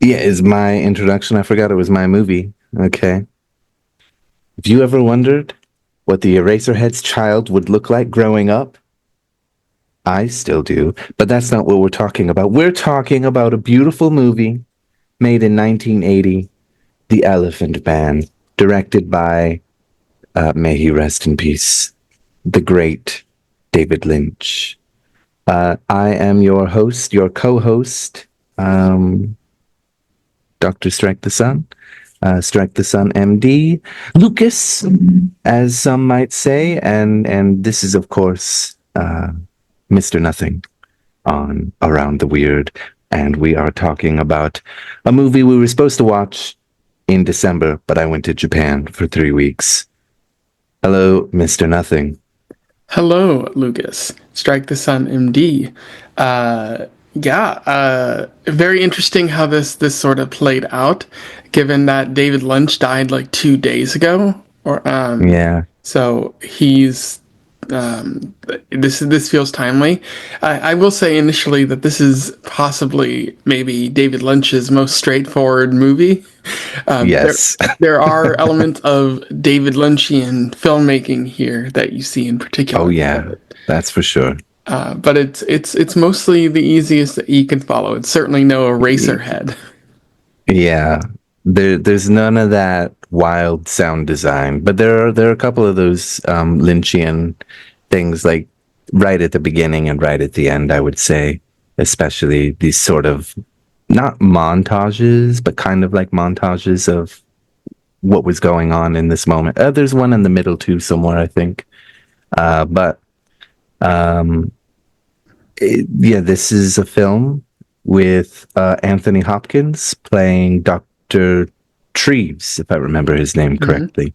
Yeah, is my introduction. I forgot it was my movie. Okay. Have you ever wondered what the Eraserhead's child would look like growing up? I still do, but that's not what we're talking about. We're talking about a beautiful movie made in 1980, The Elephant Man, directed by, may he rest in peace, the great David Lynch. I am your host, your co-host, um, Dr. Strike the Sun. Strike the Sun MD, Lucas, as some might say, and this is of course Mr. Nothing on Around the Weird, and we are talking about a movie we were supposed to watch in December, but I went to Japan for 3 weeks. Hello, Mr. Nothing. Hello, Lucas. Strike the Sun, MD. Very interesting how this sort of played out, given that David Lynch died like 2 days ago, or Yeah, so he's this feels timely. I will say initially that this is possibly maybe David Lynch's most straightforward movie. Um, there yes, there are elements of David Lynchian filmmaking here that you see in oh particular. yeah, that's for sure. But it's mostly the easiest that you can follow. It's certainly no Eraserhead. Yeah, there's none of that wild sound design, but there are a couple of those Lynchian things, like right at the beginning and right at the end, I would say, especially these sort of not montages, but kind of like montages of what was going on in this moment. There's one in the middle too, somewhere, I think. But um, yeah, this is a film with Anthony Hopkins playing Dr. Treves, if I remember his name Hmm. correctly.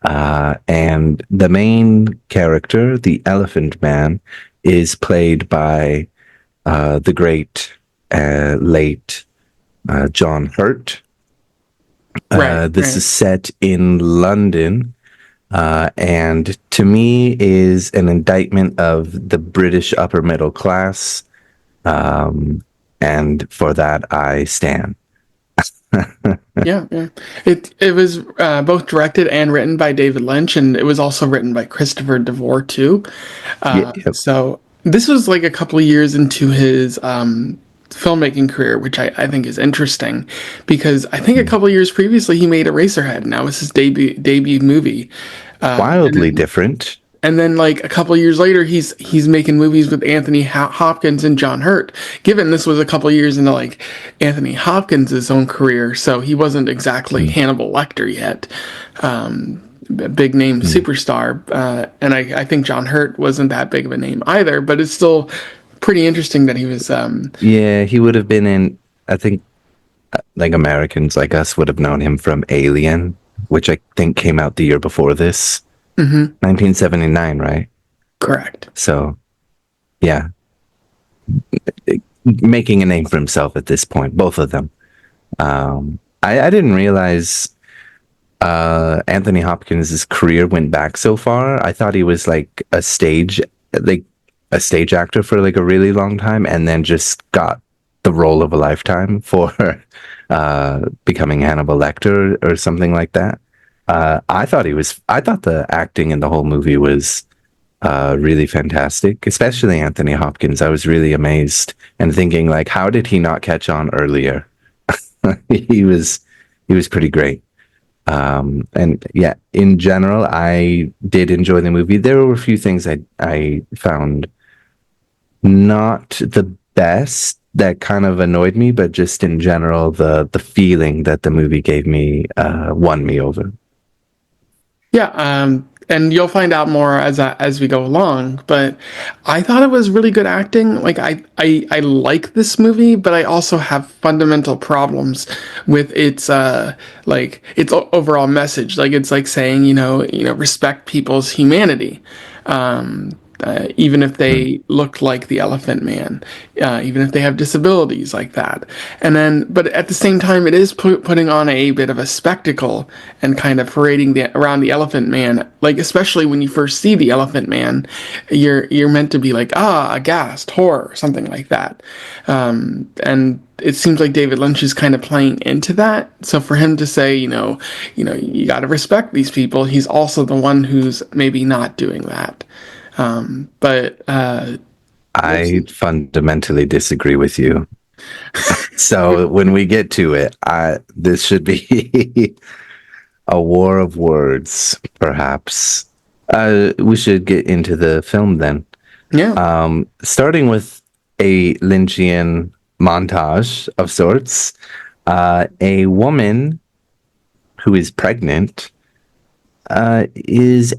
And the main character, the Elephant Man, is played by the great late John Hurt. Right, This right. is set in London, and to me is an indictment of the British upper middle class, um, and for that I stand. Yeah, yeah. It was both directed and written by David Lynch, and it was also written by Christopher DeVore too. Yeah, yep. So this was like a couple of years into his filmmaking career, which I think is interesting because I think a couple of years previously he made Eraserhead, and that was his debut movie. And Wildly then different. and then like a couple of years later, he's making movies with Anthony Hopkins and John Hurt. Given this was a couple of years into like Anthony Hopkins' own career, so he wasn't exactly Mm, Hannibal Lecter yet. Big name mm. superstar, and I think John Hurt wasn't that big of a name either. But it's still pretty interesting that he was. Yeah, he would have been in, I think, like Americans like us would have known him from Alien, which I think came out the year before this, Mhm. 1979, right? Correct. So, yeah, making a name for himself at this point, both of them. I didn't realize Anthony Hopkins' career went back so far. I thought he was like a stage actor for like a really long time, and then just got the role of a lifetime for becoming Hannibal Lecter or something like that. I thought the acting in the whole movie was really fantastic, especially Anthony Hopkins. I was really amazed and thinking like, how did he not catch on earlier? he was he was pretty great. And yeah, in general, I did enjoy the movie. There were a few things I found not the best that kind of annoyed me, but just in general, the feeling that the movie gave me won me over. Yeah, and you'll find out more as we go along. But I thought it was really good acting. Like I like this movie, but I also have fundamental problems with its like its overall message. Like it's like saying respect people's humanity. even if they look like the Elephant Man, even if they have disabilities like that. And then, but at the same time, it is putting on a bit of a spectacle and kind of parading around the Elephant Man. Like, especially when you first see the Elephant Man, you're meant to be like, aghast, horror, something like that. And it seems like David Lynch is kind of playing into that. So for him to say, you got to respect these people, he's also the one who's maybe not doing that. But we'll I see. fundamentally disagree with you. So when we get to it, this should be a war of words, perhaps. We should get into the film then. Yeah, Starting with a Lynchian montage of sorts. A woman who is pregnant is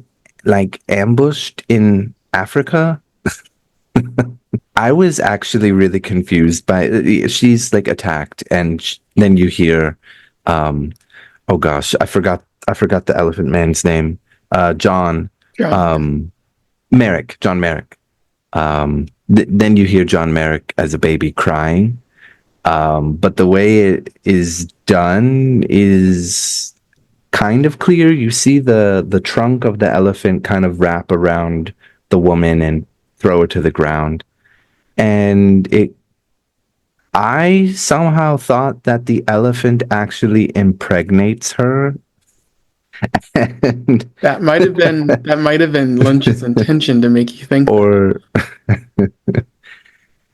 like ambushed in Africa. I was actually really confused by she's like attacked, and then you hear, oh gosh, I forgot the Elephant Man's name. John John. Merrick. John Merrick. Then you hear John Merrick as a baby crying. But the way it is done is kind of clear. You see the trunk of the elephant kind of wrap around the woman and throw her to the ground. And I somehow thought that the elephant actually impregnates her. And, That might have been Lynch's intention to make you think that. or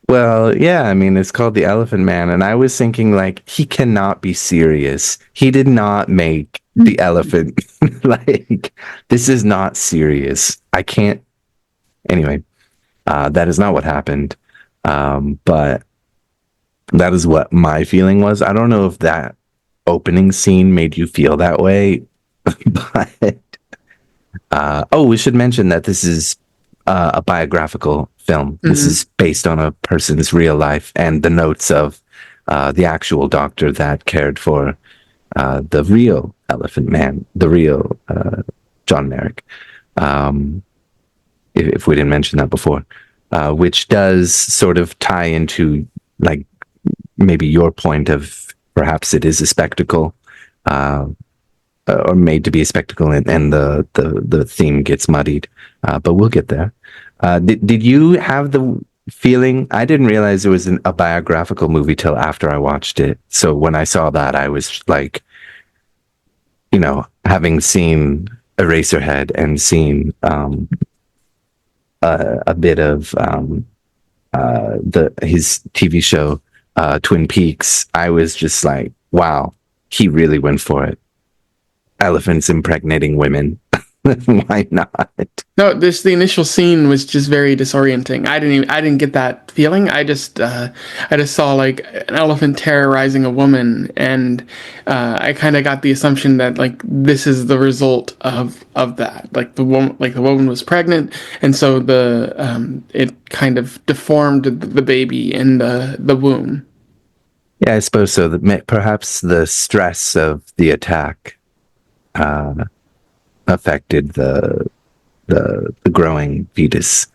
well, yeah, I mean, it's called The Elephant Man, and I was thinking, like, he cannot be serious. He did not make the elephant. Like, this is not serious. I can't. Anyway, that is not what happened. But that is what my feeling was. I don't know if that opening scene made you feel that way, but oh, we should mention that this is a biographical film. This is based on a person's real life and the notes of the actual doctor that cared for the real Elephant Man, the real John Merrick. If we didn't mention that before, which does sort of tie into like maybe your point of perhaps it is a spectacle. Or made to be a spectacle, and the theme gets muddied. But we'll get there. Did you have the feeling? I didn't realize it was a biographical movie till after I watched it. So when I saw that, I was like, having seen Eraserhead and seen a bit of his TV show Twin Peaks, I was just like, wow, he really went for it. Elephants impregnating women. Why not? No, the initial scene was just very disorienting. I didn't get that feeling. I just saw like an elephant terrorizing a woman, and I kind of got the assumption that like this is the result of that. Like the woman was pregnant, and so it kind of deformed the baby in the womb. Yeah, I suppose so. Perhaps the stress of the attack affected the growing fetus.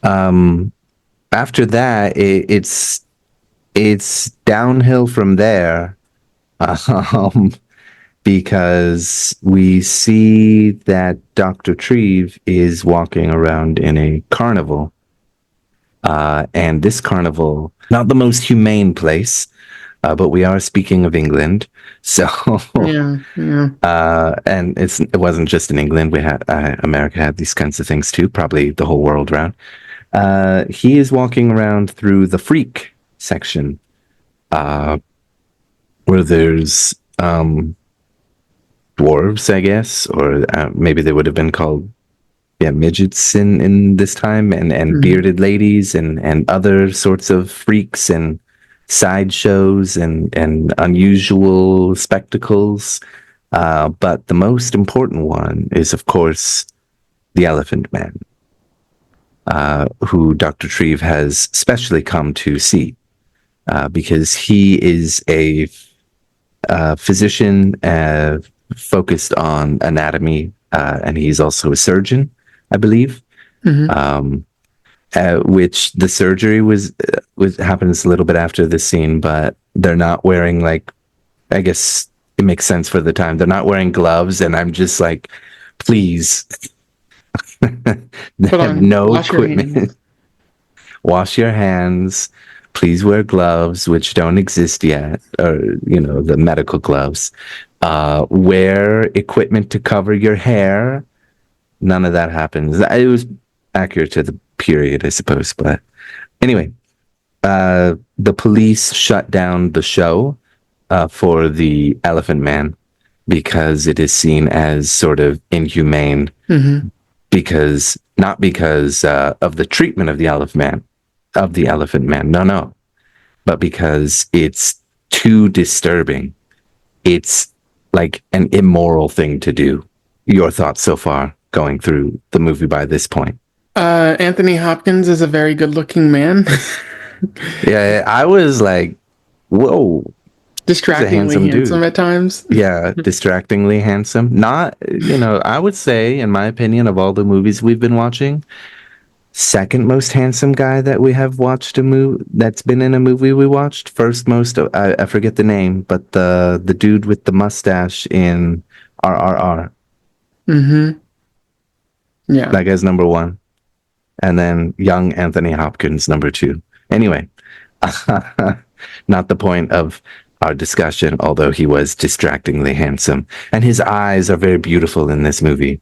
After that, it's downhill from there, because we see that Dr. Treves is walking around in a carnival, and this carnival, not the most humane place. But we are speaking of England, so Yeah. and it wasn't just in England. We had America had these kinds of things too, probably the whole world around. He is walking around through the freak section, where there's dwarves, I guess, or maybe they would have been called midgets in this time, and bearded ladies and other sorts of freaks and sideshows and unusual spectacles. But the most important one is, of course, the Elephant Man, who Dr. Treves has specially come to see, because he is a physician focused on anatomy, and he's also a surgeon, I believe. Which the surgery was happens a little bit after this scene, but they're not wearing, like, I guess it makes sense for the time. They're not wearing gloves, and I'm just like, please, they Put have on, no wash your hands. equipment. Wash your hands. Please wear gloves, which don't exist yet, or the medical gloves. Wear equipment to cover your hair. None of that happens. It was accurate to the period, I suppose. But anyway, the police shut down the show for the Elephant Man because it is seen as sort of inhumane. Because not because of the treatment of the Elephant Man. No, but because it's too disturbing. It's like an immoral thing to do. Your thoughts so far going through the movie by this point? Anthony Hopkins is a very good-looking man. Yeah, I was like, whoa. Distractingly handsome at times. Yeah, distractingly handsome. Not, I would say, in my opinion, of all the movies we've been watching, second most handsome guy that we have watched that's been in a movie we watched. First most, I forget the name, but the dude with the mustache in RRR. Yeah. That guy's number one. And then young Anthony Hopkins, number two. Anyway, not the point of our discussion, although he was distractingly handsome. And his eyes are very beautiful in this movie.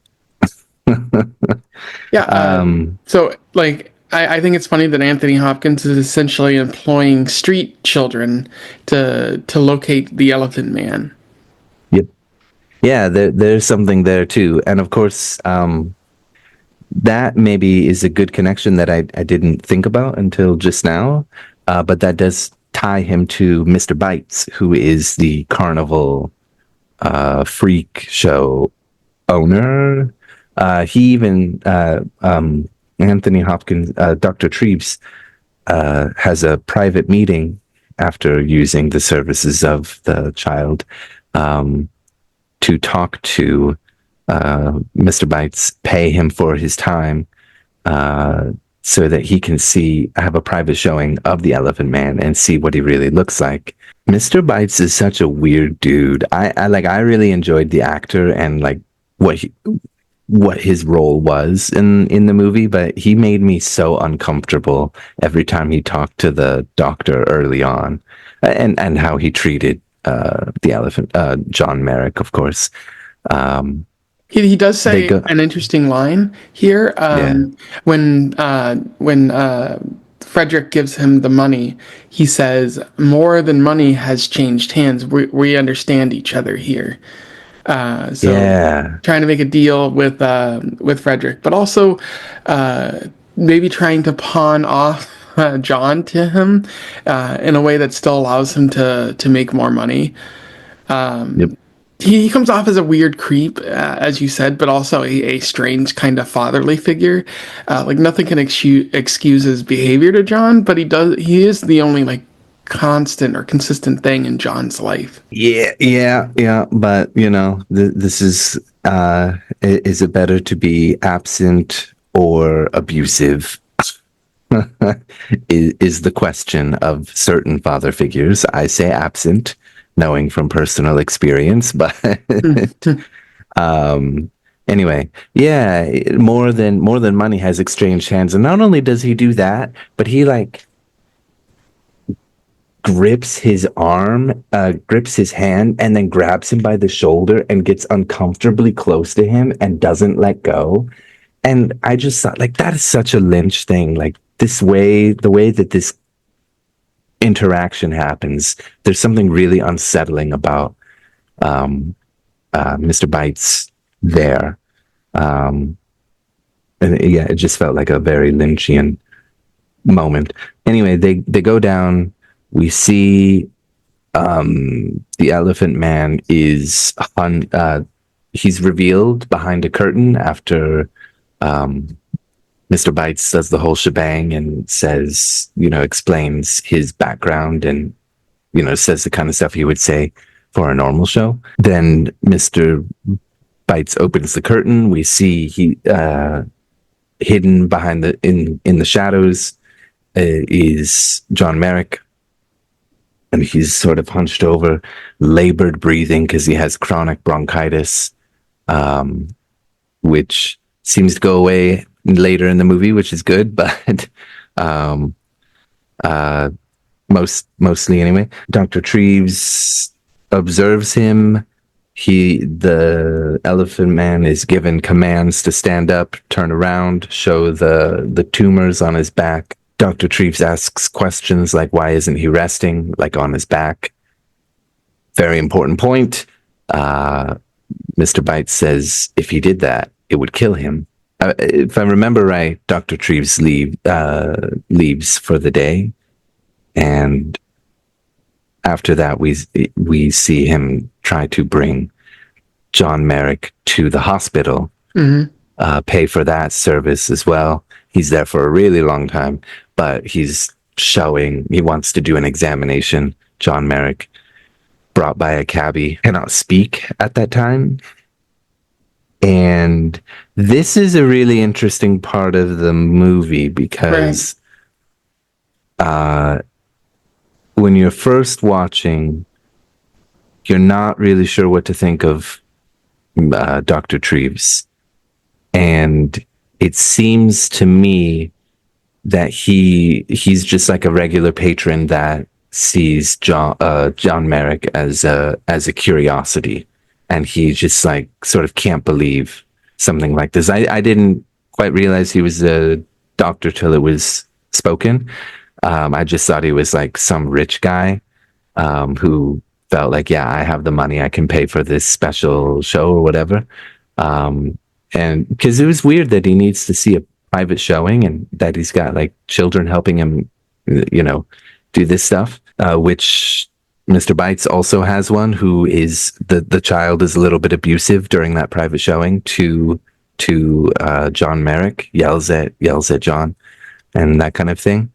Yeah. So, like, I think it's funny that Anthony Hopkins is essentially employing street children to locate the Elephant Man. Yep. Yeah, there's something there too. And of course, that maybe is a good connection that I didn't think about until just now. But that does tie him to Mr. Bites, who is the carnival freak show owner. He even Anthony Hopkins, Dr. Treves, has a private meeting after using the services of the child to talk to Mr. Bites, pay him for his time so that he can have a private showing of the Elephant Man and see what he really looks like. Mr. Bites is such a weird dude. I really enjoyed the actor and like what his role was in the movie, but he made me so uncomfortable every time he talked to the doctor early on, and how he treated the elephant, John Merrick, of course. He does say an interesting line here. When Frederick gives him the money, he says, "More than money has changed hands. We understand each other here." Trying to make a deal with Frederick, but also maybe trying to pawn off John to him in a way that still allows him to make more money. He comes off as a weird creep, as you said, but also a strange kind of fatherly figure. Like nothing can excuse his behavior to John, but he is the only like constant or consistent thing in John's life. Yeah. But this is it better to be absent or abusive? is the question of certain father figures. I say absent, knowing from personal experience, but anyway, yeah, more than money has exchanged hands. And not only does he do that, but he like grips his arm, grips his hand, and then grabs him by the shoulder and gets uncomfortably close to him and doesn't let go. And I just thought, like, that is such a Lynch thing. Like, the way that this interaction happens, there's something really unsettling about Mr. Bites there. And yeah, it just felt like a very Lynchian moment. Anyway, they go down. We see the Elephant Man is he's revealed behind a curtain after Mr. Bites does the whole shebang and says, explains his background and, says the kind of stuff he would say for a normal show. Then Mr. Bites opens the curtain. We see hidden behind in the shadows is John Merrick, and he's sort of hunched over, labored breathing because he has chronic bronchitis, which seems to go away later in the movie, which is good, but um, mostly anyway. Dr. Treves observes him. The Elephant Man is given commands to stand up, turn around, show the tumors on his back. Dr. Treves asks questions like, why isn't he resting, like on his back? Very important point. Mr. Bites says if he did that, it would kill him. If I remember right, Dr. Treves leaves for the day, and after that, we see him try to bring John Merrick to the hospital, pay for that service as well. He's there for a really long time, but he wants to do an examination. John Merrick, brought by a cabbie, cannot speak at that time. And this is a really interesting part of the movie because when you're first watching, you're not really sure what to think of Dr. Treves. And it seems to me that he's just like a regular patron that sees John Merrick as a curiosity, and he just like sort of can't believe something like this. I didn't quite realize he was a doctor till it was spoken. I just thought he was like some rich guy who felt like, yeah, I have the money, I can pay for this special show or whatever. And because it was weird that he needs to see a private showing and that he's got like children helping him, do this stuff, which Mr. Bites also has one who is the child is a little bit abusive during that private showing to John Merrick, yells at John and that kind of thing.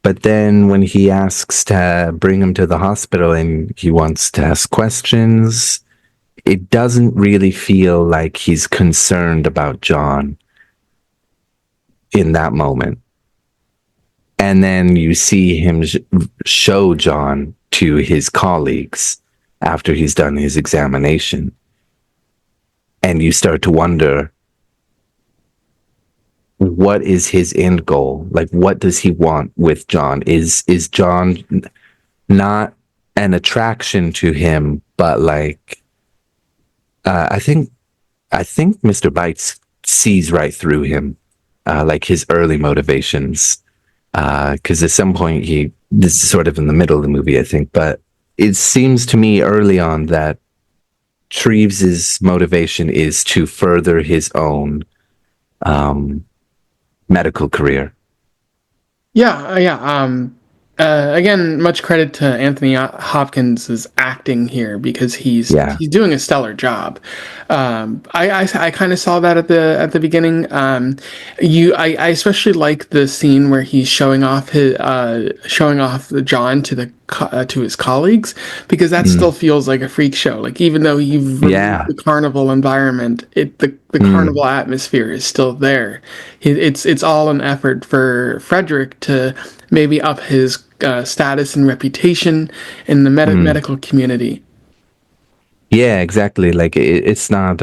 But then when he asks to bring him to the hospital and he wants to ask questions, it doesn't really feel like he's concerned about John in that moment. And then you see him show John to his colleagues after he's done his examination. And you start to wonder, what is his end goal? Like, what does he want with John? Is John not an attraction to him, but like, I think Mr. Bites sees right through him, like his early motivations. Because at some point this is sort of in the middle of the movie, I think, but it seems to me early on that Treves's motivation is to further his own medical career. Again, much credit to Anthony Hopkins' acting here because he's doing a stellar job. I kind of saw that at the beginning. I especially like the scene where he's showing off the John to his colleagues, because that still feels like a freak show. Like, even though you've removed the carnival environment, the carnival atmosphere is still there. It's all an effort for Frederick to maybe up his status and reputation in the medical community. Yeah, exactly. Like it's not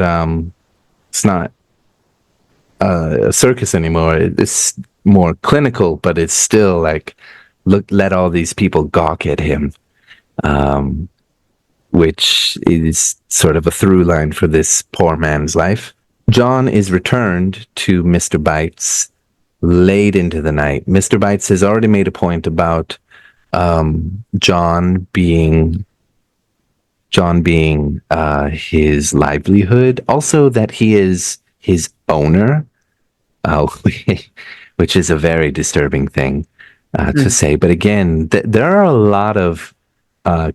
a circus anymore. It's more clinical, but it's still like, let all these people gawk at him, which is sort of a through line for this poor man's life. John is returned to Mr. Bites late into the night. Mr. Bites has already made a point about John being his livelihood, also that he is his owner, which is a very disturbing thing to say. But again, there are a lot of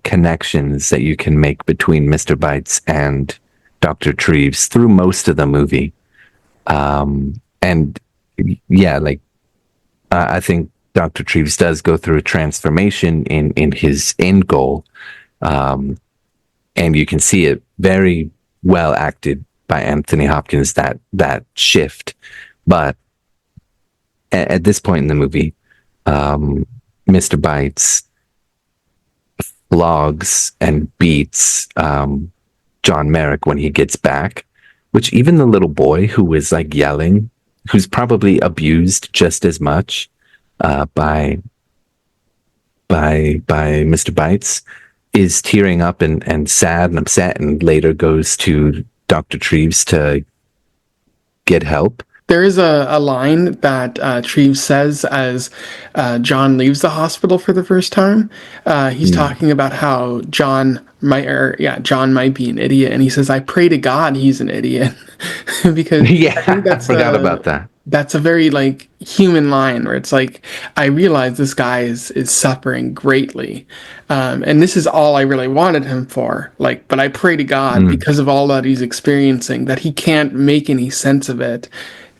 connections that you can make between Mr. Bites and Dr. Treves through most of the movie. And yeah, like I think Dr. Treves does go through a transformation in his end goal. And you can see it very well acted by Anthony Hopkins, that shift. But at this point in the movie, Mr. Bites flogs and beats John Merrick when he gets back, which even the little boy who was like yelling, who's probably abused just as much by Mr. Bites, is tearing up and sad and upset, and later goes to Dr. Treves to get help. There is a line that Treves says as John leaves the hospital for the first time. He's talking about how John might be an idiot, and he says, "I pray to God he's an idiot," because I think Yeah, I forgot about that. that's a very like human line where it's like, I realize this guy is suffering greatly, and this is all I really wanted him for. Like, but I pray to God because of all that he's experiencing that he can't make any sense of it.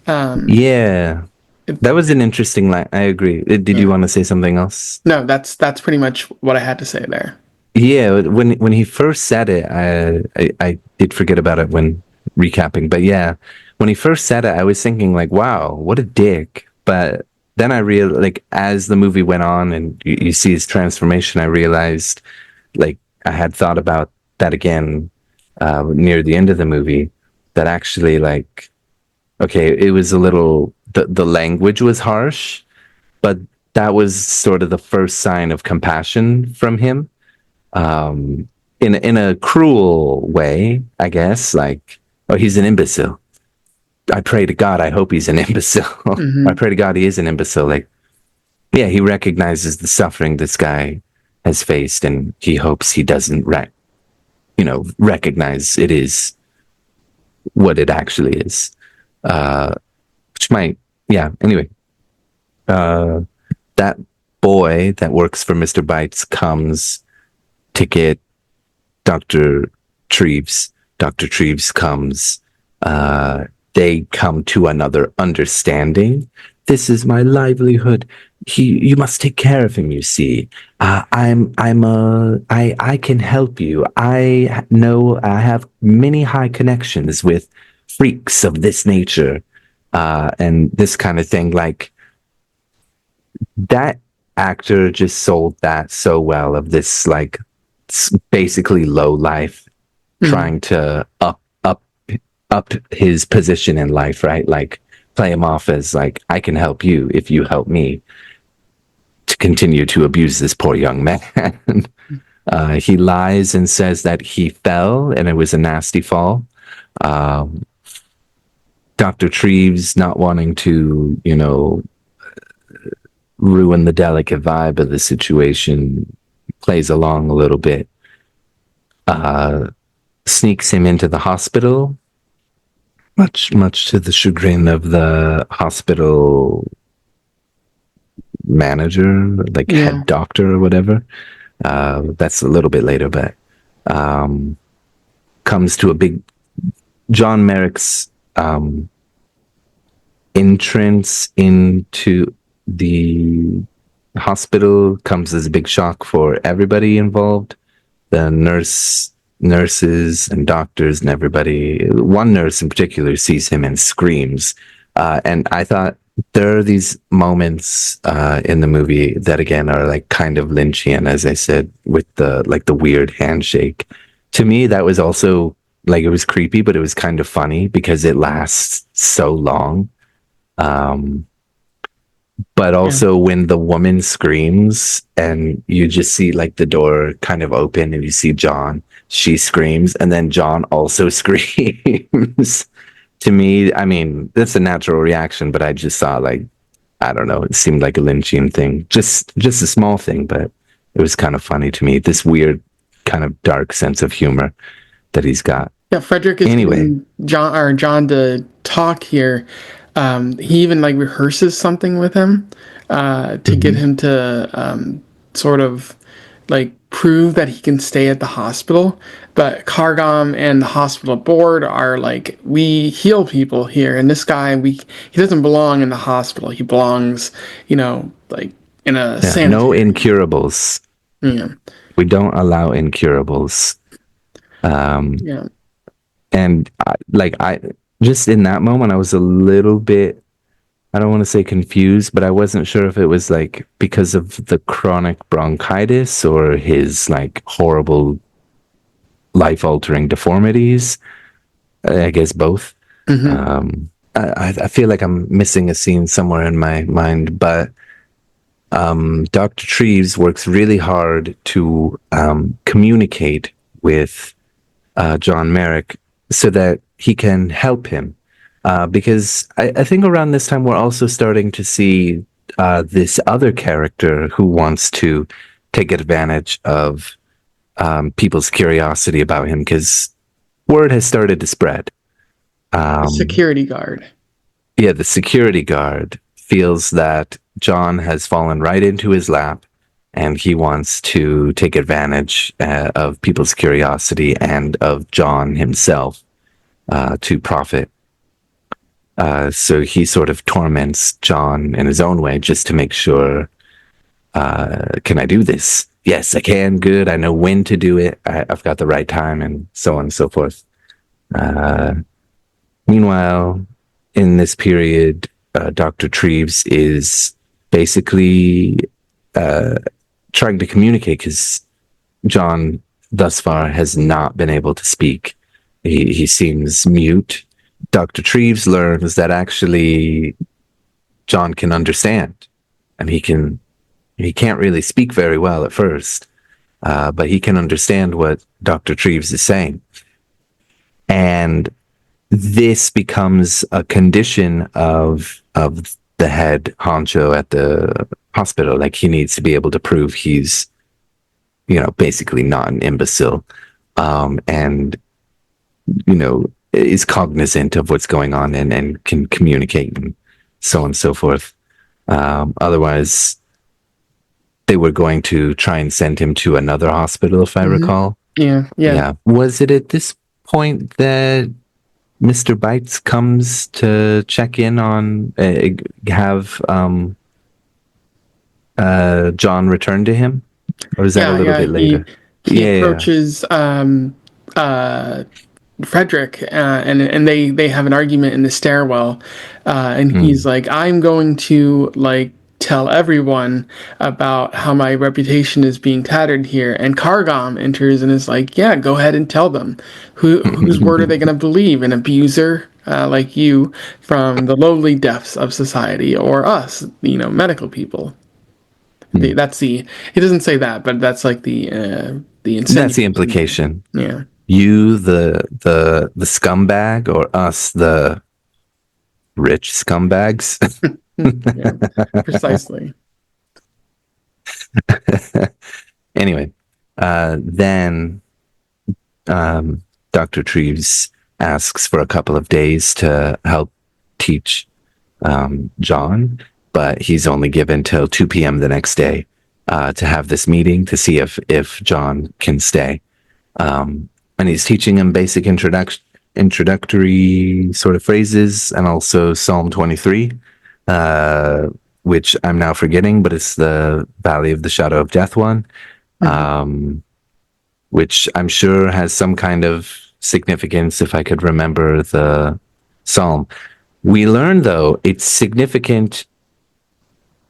Yeah, that was an interesting line. I agree. Did you want to say something else? No, that's pretty much what I had to say there. Yeah, when he first said it, I did forget about it when recapping. But yeah, when he first said it, I was thinking like, wow, what a dick. But then I realized, like, as the movie went on and you see his transformation, I realized, like, I had thought about that again near the end of the movie. That actually, like, okay, it was a little, the language was harsh, but that was sort of the first sign of compassion from him. In a cruel way, I guess, like, oh, he's an imbecile. I pray to God, I hope he's an imbecile. I pray to God he is an imbecile. Like, yeah, he recognizes the suffering this guy has faced, and he hopes he doesn't recognize it is what it actually is. Which might, yeah, anyway. That boy that works for Mr. Bites comes to get Dr. Treves. Dr. Treves comes. They come to another understanding. This is my livelihood. You must take care of him. You see, I can help you. I know I have many high connections with freaks of this nature, and this kind of thing. Like, that actor just sold that so well, of this, like, basically low life trying to up his position in life, right? Like, play him off as like, I can help you if you help me, to continue to abuse this poor young man. He lies and says that he fell and it was a nasty fall. Dr. Treves, not wanting to, ruin the delicate vibe of the situation, plays along a little bit, sneaks him into the hospital, much to the chagrin of the hospital manager, like head doctor or whatever. That's a little bit later, but comes to a big John Merrick's entrance into the hospital comes as a big shock for everybody involved. The nurses and doctors and everybody. One nurse in particular sees him and screams. And I thought there are these moments in the movie that again are like kind of Lynchian, as I said, with the weird handshake. To me, that was also like, it was creepy, but it was kind of funny because it lasts so long. But also when the woman screams and you just see like the door kind of open and you see John, she screams, and then John also screams. To me, I mean, that's a natural reaction, but I just saw, like, I don't know, it seemed like a Lynchian thing. Just a small thing, but it was kind of funny to me. This weird kind of dark sense of humor that he's got. Yeah, Frederick is getting John to talk here. He even like rehearses something with him to get him to sort of like prove that he can stay at the hospital. But Cargom and the hospital board are like, we heal people here, and this guy, he doesn't belong in the hospital. He belongs, like in a sanitary. No incurables. Yeah. We don't allow incurables. Yeah. And I just in that moment, I was a little bit, I don't want to say confused, but I wasn't sure if it was like because of the chronic bronchitis or his like horrible life altering deformities. I guess both. Hmm. I feel like I'm missing a scene somewhere in my mind, but Dr. Treves works really hard to communicate with John Merrick so that he can help him. Because I think around this time we're also starting to see this other character who wants to take advantage of people's curiosity about him because word has started to spread. A Um, security guard. yeah, the security guard feels that John has fallen right into his lap and he wants to take advantage of people's curiosity and of John himself to profit. So he sort of torments John in his own way just to make sure, can I do this? Yes, I can. Good. I know when to do it. I've got the right time and so on and so forth. Uh, Meanwhile, in this period, Dr. Treves is basically trying to communicate because John thus far has not been able to speak. He seems mute. Dr. Treves learns that actually John can understand, and he can't really speak very well at first, but he can understand what Dr. Treves is saying. And this becomes a condition of the head honcho at the hospital. Like he needs to be able to prove he's, basically not an imbecile, and is cognizant of what's going on and can communicate and so on and so forth. Otherwise, they were going to try and send him to another hospital, if I Hmm. recall. Yeah, yeah. Yeah. Was it at this point that Mr. Bites comes to check in on have John return to him, or is that a Yeah, little yeah. bit He later? he Yeah, approaches uh Frederick, and they have an argument in the stairwell, and yeah. he's like, "I'm going to like tell everyone about how my reputation is being tattered here." And Kargom enters and is like, "Yeah, go ahead and tell them. Whose word are they going to believe? An abuser like you from the lowly depths of society, or us, medical people?" That's the he doesn't say that, but that's like the That's the insinuation there. implication. Yeah. You, the scumbag, or us, the rich scumbags. Yeah, precisely. Anyway, then Dr. Treves asks for a couple of days to help teach John, but he's only given till 2 p.m. the next day to have this meeting to see if John can stay. And he's teaching him basic introductory sort of phrases and also Psalm 23, uh, which I'm now forgetting, but it's the Valley of the Shadow of Death one, Mhm. which I'm sure has some kind of significance if I could remember the psalm. We learn, though, it's significant,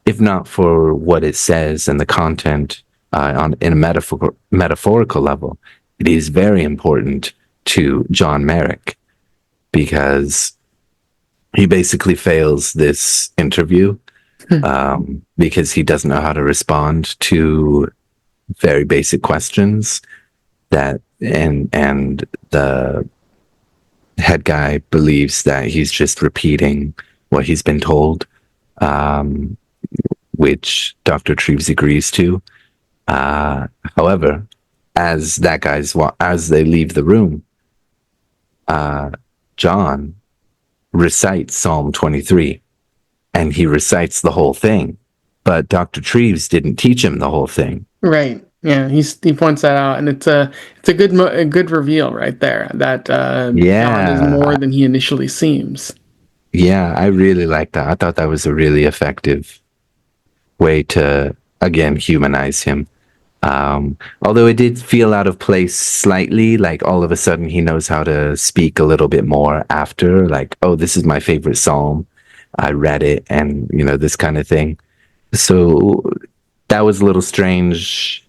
if not for what it says and the content in a metaphorical level. It is very important to John Merrick because he basically fails this interview because he doesn't know how to respond to very basic questions that and the head guy believes that he's just repeating what he's been told, um, which Dr. Treves agrees to. However, as they leave the room, John recites Psalm 23, and he recites the whole thing. But Dr. Treves didn't teach him the whole thing. Right. Yeah, he points that out, and it's a good reveal right there that John is Yeah, more than he initially seems. yeah, I really like that. I thought that was a really effective way to again humanize him. Although it did feel out of place slightly, like all of a sudden he knows how to speak a little bit more after, like, oh, this is my favorite psalm. I read it, and this kind of thing. So that was a little strange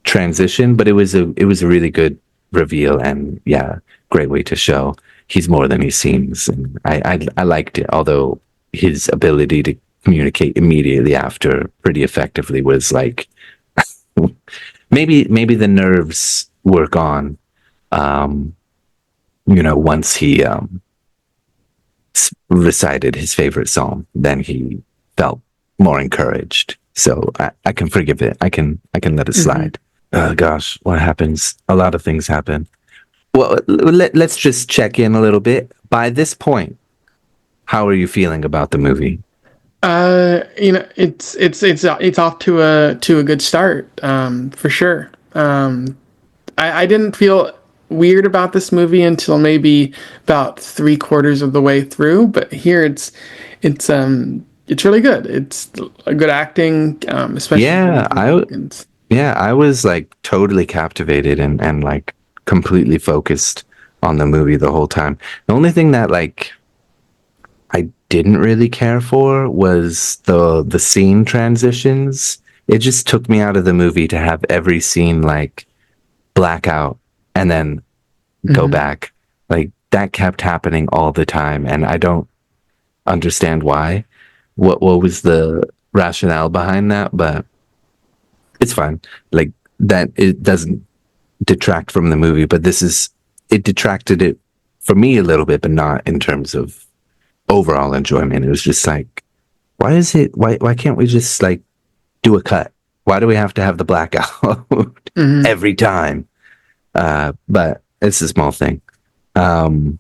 transition, but it was a really good reveal, and yeah, great way to show he's more than he seems. And I liked it, although his ability to communicate immediately after pretty effectively was like maybe the nerves were gone. Um, once he recited his favorite psalm, then he felt more encouraged. So I can forgive it. I can let it Mm-hmm. slide. Oh gosh, what happens? A lot of things happen. Well, let's just check in a little bit. By this point, how are you feeling about the movie? It's off to a good start, for sure. I didn't feel weird about this movie until maybe about three-quarters of the way through, but here it's really good. It's a good acting, especially Yeah, Jennifer Hawkins. I was like totally captivated and like completely focused on the movie the whole time. The only thing that like I didn't really care for was the scene transitions. It just took me out of the movie to have every scene like black out and then go Hmm. back. Like that kept happening all the time, and I don't understand why. What was the rationale behind that? But it's fine. Like that it doesn't detract from the movie, but it detracted it for me a little bit, but not in terms of overall enjoyment. It was just like, why can't we just like do a cut? Why do we have to have the blackout Hmm. every time? But it's a small thing. Um,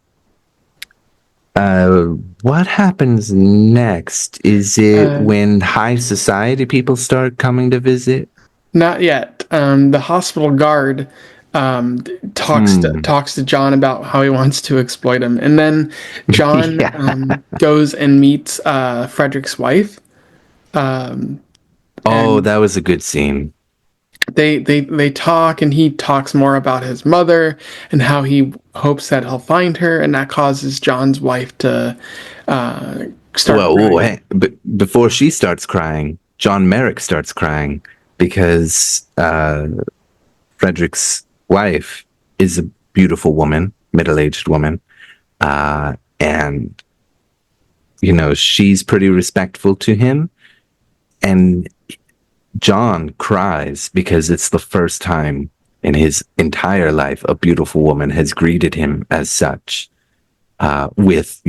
uh, what happens next? Is it Uh, when high society people start coming to visit? Not yet. The hospital guard Hmm. talks to John about how he wants to exploit him, and then John Yeah. goes and meets Frederick's wife. Um, Oh, and that was a good scene. they talk, and he talks more about his mother and how he hopes that he'll find her, and that causes John's wife to uh, start Well, crying. hey, before she starts crying, John Merrick starts crying because Frederick's wife is a beautiful woman, middle-aged woman, and she's pretty respectful to him, and John cries because it's the first time in his entire life a beautiful woman has greeted him as such, with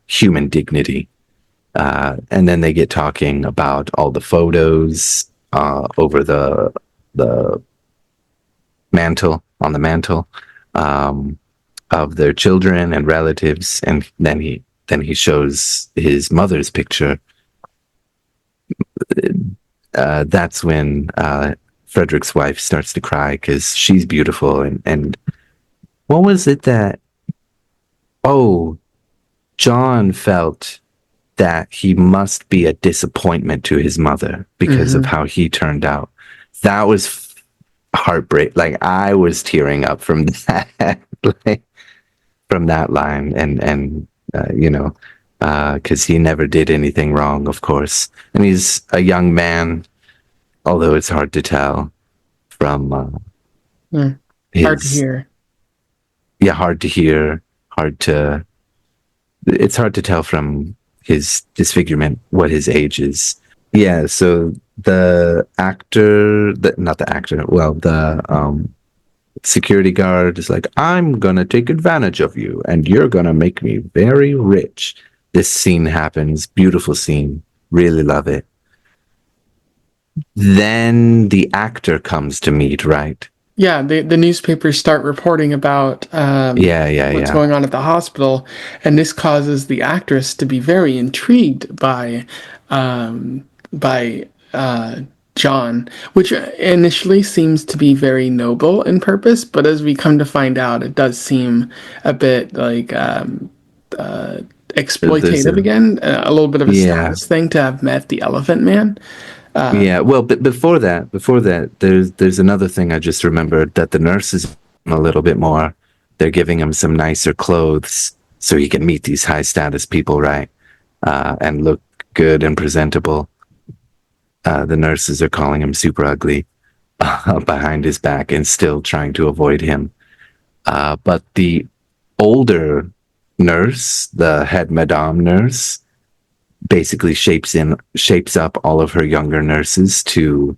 human dignity. And then they get talking about all the photos over the mantle on the mantle, um, of their children and relatives, and then he shows his mother's picture. That's when Frederick's wife starts to cry because she's beautiful, and what was it that oh John felt that he must be a disappointment to his mother because of Hmm. how he turned out. That was heartbreak. Like I was tearing up from that, like, from that line, and because he never did anything wrong, of course, and he's a young man, although it's hard to tell from Mm. Hard to his hear. yeah, hard to hear, hard to it's hard to tell from his disfigurement what his age is. Yeah, so not the actor, well, the security guard is like, I'm gonna take advantage of you and you're gonna make me very rich. This scene happens, beautiful scene, really love it. Then the actor comes to meet, right? Yeah, the newspapers start reporting about Yeah, yeah, what's yeah. going on at the hospital, and this causes the actress to be very intrigued by John, which initially seems to be very noble in purpose, but as we come to find out, it does seem a bit like There's exploitative again, a little bit of a yeah, status thing to have met the Elephant Man. Yeah, well, but before that, there's another thing I just remembered that the nurses a little bit more. They're giving him some nicer clothes so he can meet these high status people, right? And look good and presentable. The nurses are calling him super ugly behind his back and still trying to avoid him. But the older nurse, the head madame nurse, basically shapes up all of her younger nurses to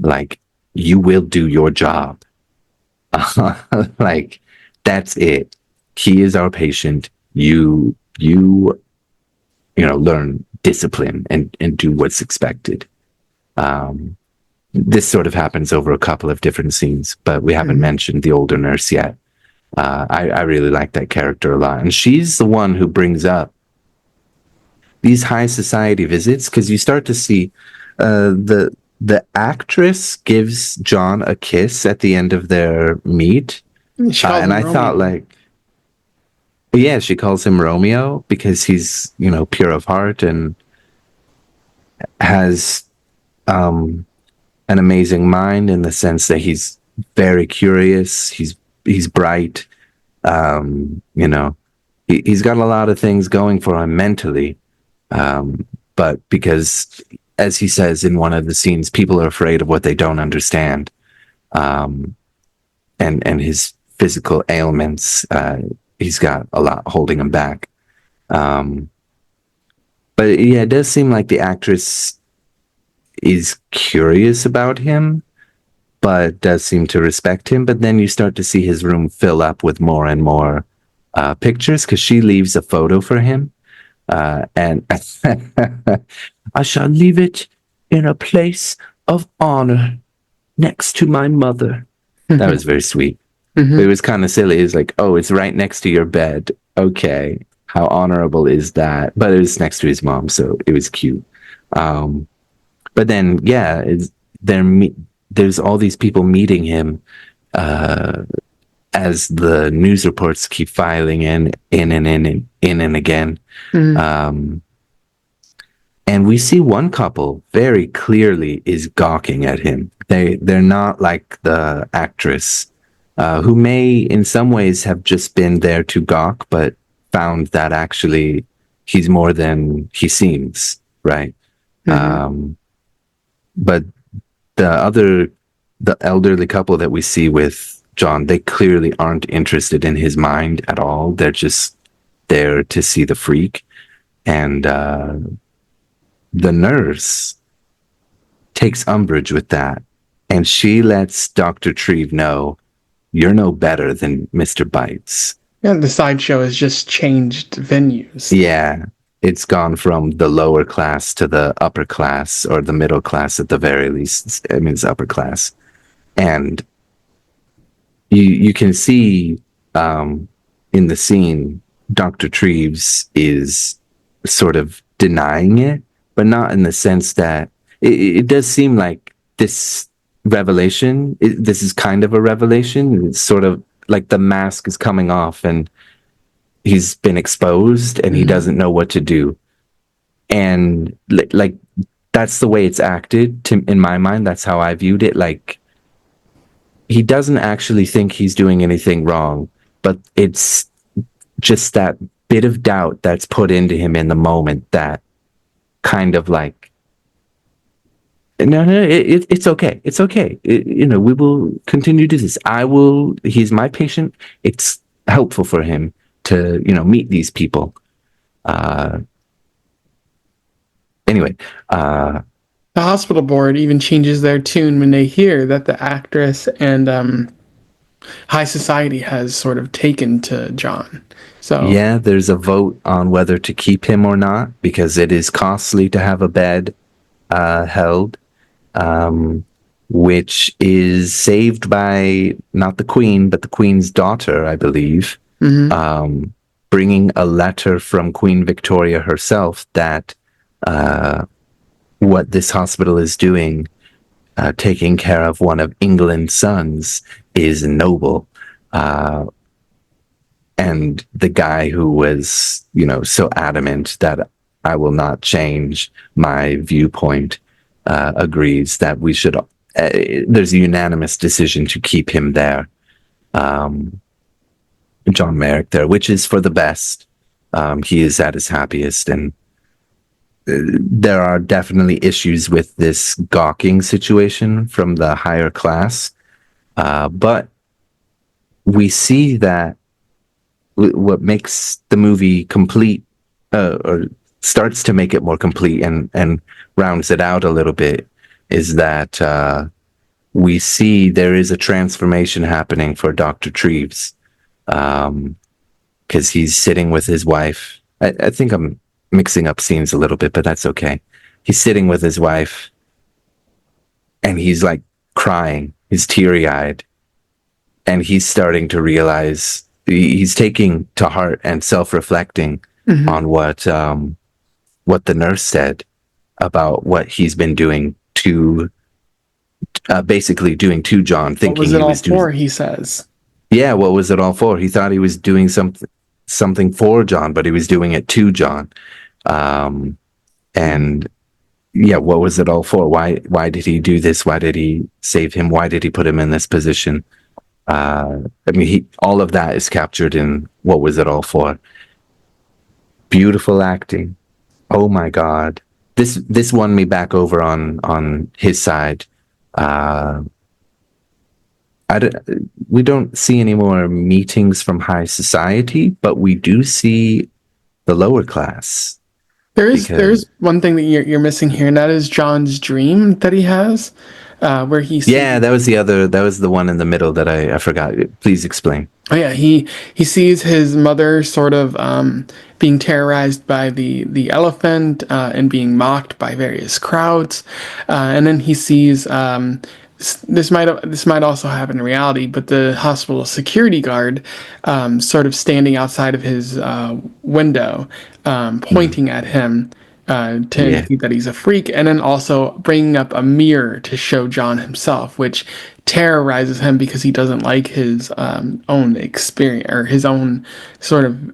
like, you will do your job. Like, that's it. He is our patient. You learn discipline and do what's expected. This sort of happens over a couple of different scenes, but we haven't mentioned the older nurse yet. I really like that character a lot, and she's the one who brings up these high society visits, because you start to see the actress gives John a kiss at the end of their meet, and I thought, like, yeah, she calls him Romeo because he's pure of heart and has an amazing mind, in the sense that he's very curious. He's bright. He's got a lot of things going for him mentally. But because, as he says in one of the scenes, people are afraid of what they don't understand. And his physical ailments, he's got a lot holding him back. But yeah, it does seem like the actress is curious about him, but does seem to respect him. But then you start to see his room fill up with more and more pictures, because she leaves a photo for him. And I shall leave it in a place of honor next to my mother. That was very sweet. It was kind of silly. It's like, oh, it's right next to your bed. Okay, how honorable is that? But it was next to his mom, so it was cute. But then, yeah, there's all these people meeting him as the news reports keep filing in and again. And we see one couple very clearly is gawking at him. They're not like the actress, who may in some ways have just been there to gawk, but found that actually he's more than he seems, right? But the elderly couple that we see with John, they clearly aren't interested in his mind at all. They're just there to see the freak. And the nurse takes umbrage with that. And she lets Dr. Treves know, you're no better than Mr. Bites. And the sideshow has just changed venues. Yeah. It's gone from the lower class to the upper class, or the middle class at the very least. I mean, it's upper class. And you can see in the scene, Dr. Treves is sort of denying it, but not in the sense that it does seem like this revelation, this is kind of a revelation. It's sort of like the mask is coming off and he's been exposed and he doesn't know what to do. And like, that's the way it's acted in my mind. That's how I viewed it. Like, he doesn't actually think he's doing anything wrong, but it's just that bit of doubt that's put into him in the moment that kind of like, no, it's okay. It's okay. We will continue to do this. He's my patient. It's helpful for him to, meet these people. Anyway, the hospital board even changes their tune when they hear that the actress and high society has sort of taken to John. So yeah, there's a vote on whether to keep him or not, because it is costly to have a bed held, which is saved by not the queen, but the queen's daughter, I believe, bringing a letter from Queen Victoria herself that what this hospital is doing, taking care of one of England's sons, is noble. And the guy who was, so adamant that I will not change my viewpoint, agrees that we should. There's a unanimous decision to keep him there, John Merrick there, which is for the best. He is at his happiest, and there are definitely issues with this gawking situation from the higher class, but we see that what makes the movie complete, or starts to make it more complete and rounds it out a little bit, is that we see there is a transformation happening for Dr. Treves, because he's sitting with his wife. I think I'm mixing up scenes a little bit, but that's okay. He's sitting with his wife, and he's like crying. He's teary-eyed, and he's starting to realize, he's taking to heart and self-reflecting on what the nurse said about what he's been doing to, basically doing to John, thinking what was it he all was doing. for, he says. Yeah, what was it all for? He thought he was doing something for John, but he was doing it to John. And yeah, what was it all for? Why did he do this? Why did he save him? Why did he put him in this position? I mean, all of that is captured in What Was It All For? Beautiful acting. Oh my God. This won me back over on his side. We don't see any more meetings from high society, but we do see the lower class. There's one thing that you're missing here, and that is John's dream that he has, where he sees, that was the one in the middle that I forgot. Please explain. oh yeah, he sees his mother sort of being terrorized by the elephant, and being mocked by various crowds, and then he sees, this might also happen in reality, but the hospital security guard sort of standing outside of his window, pointing at him to indicate that he's a freak, and then also bringing up a mirror to show John himself, which terrorizes him because he doesn't like his own experience or his own sort of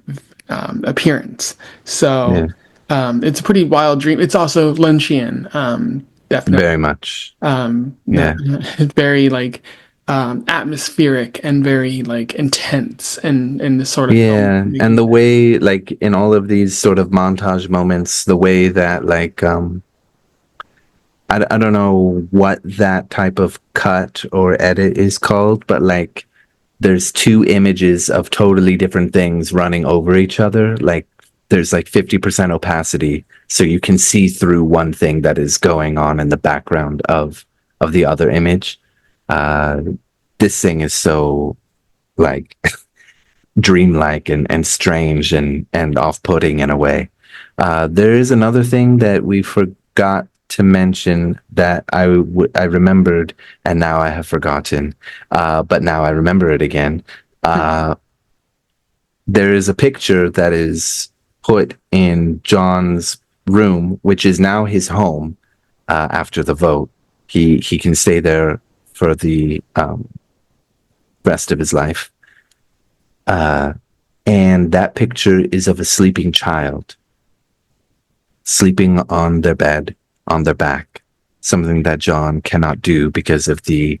appearance. So it's a pretty wild dream. It's also Lynchian. Definitely. Very much. It's very like atmospheric and very like intense in the sort of film. And the way, like, in all of these sort of montage moments, the way that, like, I don't know what that type of cut or edit is called, but like there's two images of totally different things running over each other. Like there's like 50% opacity, so you can see through one thing that is going on in the background of the other image. This thing is so like dreamlike and strange and off-putting in a way. There is another thing that we forgot to mention that I remembered, and now I have forgotten, but now I remember it again. There is a picture that is put in John's room, which is now his home. After the vote, he can stay there for the rest of his life. And that picture is of a sleeping child, sleeping on their bed, on their back, something that John cannot do because of the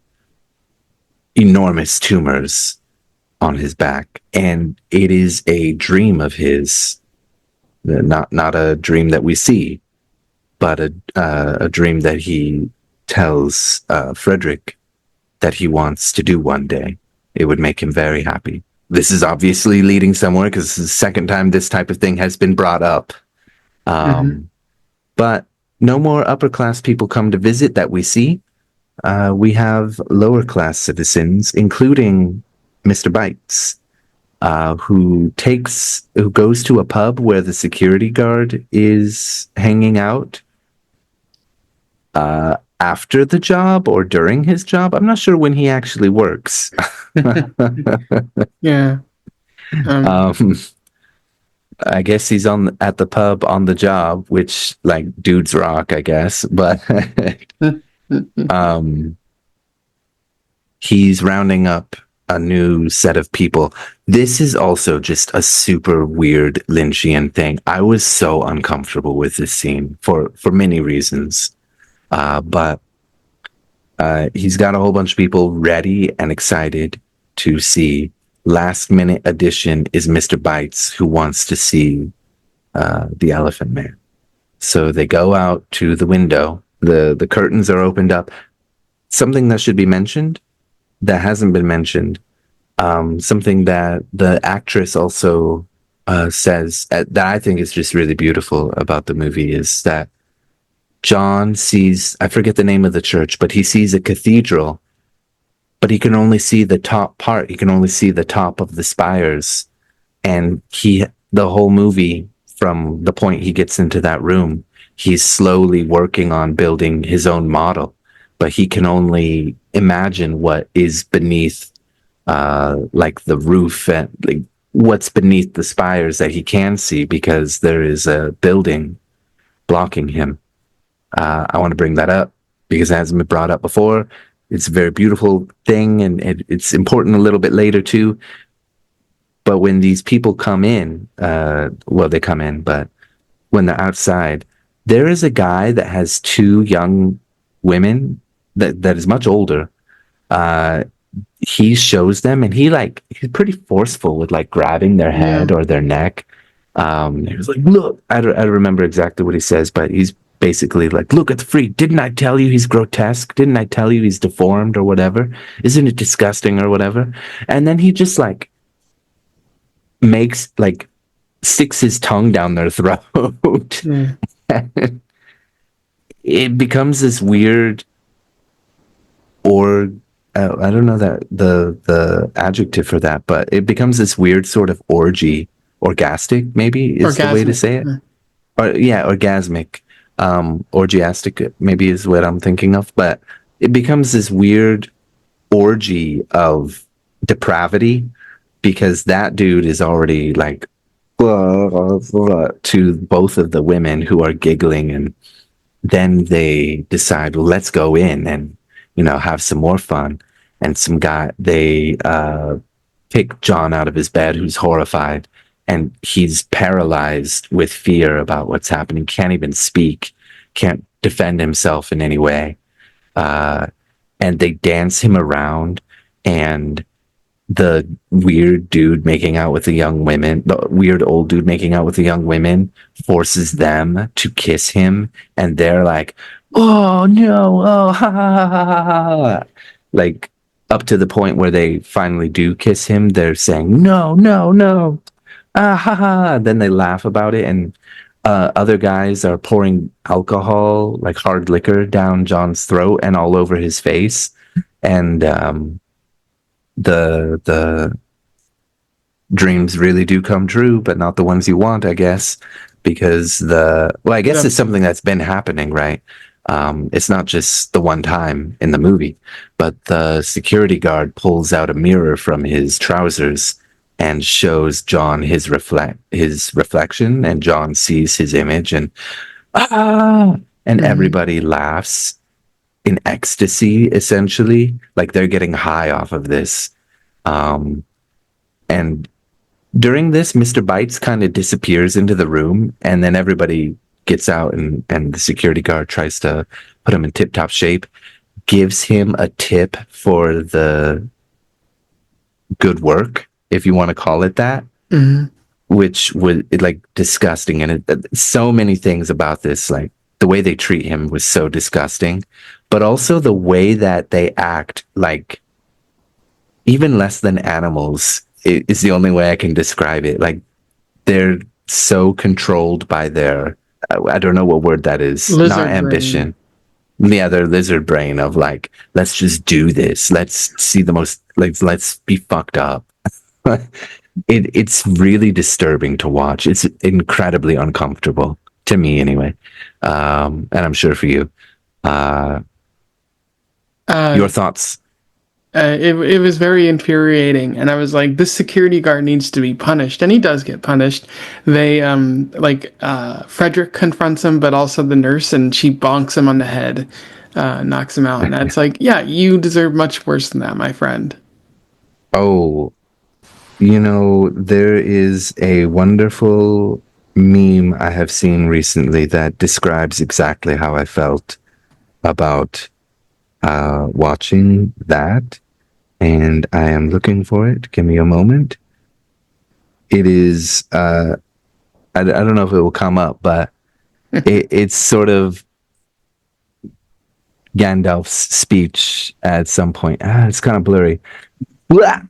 enormous tumors on his back. And it is a dream of his, not a dream that we see, but a dream that he tells Frederick that he wants to do one day. It would make him very happy. This is obviously leading somewhere because this is the second time this type of thing has been brought up. But no more upper class people come to visit that we see. We have lower class citizens, including Mr. Bites, who goes to a pub where the security guard is hanging out after the job or during his job. I'm not sure when he actually works. Yeah. I guess he's at the pub on the job, which, like, dudes rock, I guess. But he's rounding up a new set of people. This is also just a super weird Lynchian thing. I was so uncomfortable with this scene for many reasons. But he's got a whole bunch of people ready and excited to see. Last minute addition is Mr. Bites, who wants to see the Elephant Man. So they go out to the window. The curtains are opened up. Something that should be mentioned that hasn't been mentioned. Something that the actress also says that I think is just really beautiful about the movie is that John sees, I forget the name of the church, but he sees a cathedral, but he can only see the top part. He can only see the top of the spires. And the whole movie, from the point he gets into that room, he's slowly working on building his own model, but he can only imagine what is beneath, like the roof and like what's beneath the spires that he can see because there is a building blocking him. I want to bring that up because it hasn't been brought up before. It's a very beautiful thing, and it's important a little bit later too. But when these people come in, well, they come in, but when they're outside, there is a guy that has two young women that is much older. He shows them, and he's pretty forceful with like grabbing their head or their neck. He was like, "Look," I don't remember exactly what he says, but he's basically like, "Look at the freak! Didn't I tell you he's grotesque? Didn't I tell you he's deformed or whatever? Isn't it disgusting or whatever?" And then he just like sticks his tongue down their throat. It becomes this weird, or I don't know that the adjective for that, but it becomes this weird sort of orgastic maybe is the way to say it. Or yeah, orgasmic, orgiastic maybe is what I'm thinking of, but it becomes this weird orgy of depravity because that dude is already like to both of the women who are giggling, and then they decide, well, let's go in and have some more fun. And some guy, they pick John out of his bed, who's horrified, and he's paralyzed with fear about what's happening, can't even speak, can't defend himself in any way. And they dance him around, and the weird dude making out with the young women, the weird old dude making out with the young women, forces them to kiss him, and they're like, "Oh no, oh ha ha ha ha ha," like up to the point where they finally do kiss him. They're saying, "No, no, no, ah ha ha." Then they laugh about it, and other guys are pouring alcohol, like hard liquor, down John's throat and all over his face, and the dreams really do come true, but not the ones you want, I guess, because I guess it's something that's been happening, right? It's not just the one time in the movie, but the security guard pulls out a mirror from his trousers and shows John his reflection, and John sees his image, and everybody laughs in ecstasy, essentially, like they're getting high off of this. And during this, Mr. Bites kind of disappears into the room, and then everybody gets out, and the security guard tries to put him in tip-top shape, gives him a tip for the good work, if you want to call it that, which was like disgusting. And so many things about this, like the way they treat him was so disgusting, but also the way that they act, like even less than animals is the only way I can describe it. Like they're so controlled by their, I don't know what word that is, lizard not ambition. Brain. Yeah, their lizard brain of like, let's just do this. Let's see the most, like, let's be fucked up. It's really disturbing to watch. It's incredibly uncomfortable to me anyway. And I'm sure for you. Your thoughts? It was very infuriating, and I was like, this security guard needs to be punished, and he does get punished. They Frederick confronts him, but also the nurse, and she bonks him on the head, knocks him out, and that's like, yeah, you deserve much worse than that, my friend. Oh, there is a wonderful meme I have seen recently that describes exactly how I felt. about watching that, and I am looking for it. Give me a moment. It is, I don't know if it will come up, but it's sort of Gandalf's speech at some point. It's kind of blurry. Blah!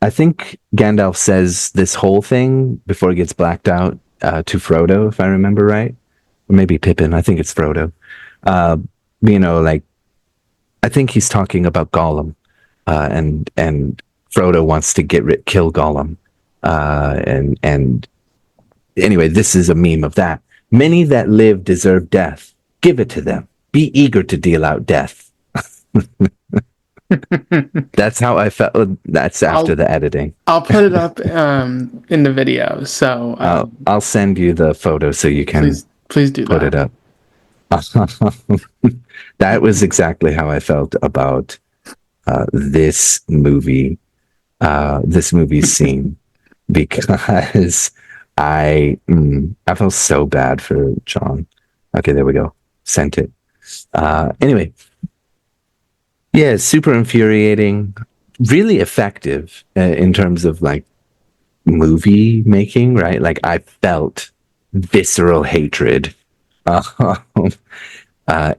I think Gandalf says this whole thing before he gets blacked out to Frodo, if I remember right. Or maybe Pippin. I think it's Frodo. Like, I think he's talking about Gollum, and Frodo wants to kill Gollum, and anyway, this is a meme of that. Many that live deserve death. Give it to them. Be eager to deal out death. That's how I felt. That's after the editing. I'll put it up in the video. So I'll send you the photo so you can please do put that. it up. That was exactly how I felt about this movie's scene, because I felt so bad for John. Okay, there we go. Sent it. Anyway, yeah, super infuriating. Really effective in terms of like movie making, right? Like I felt visceral hatred.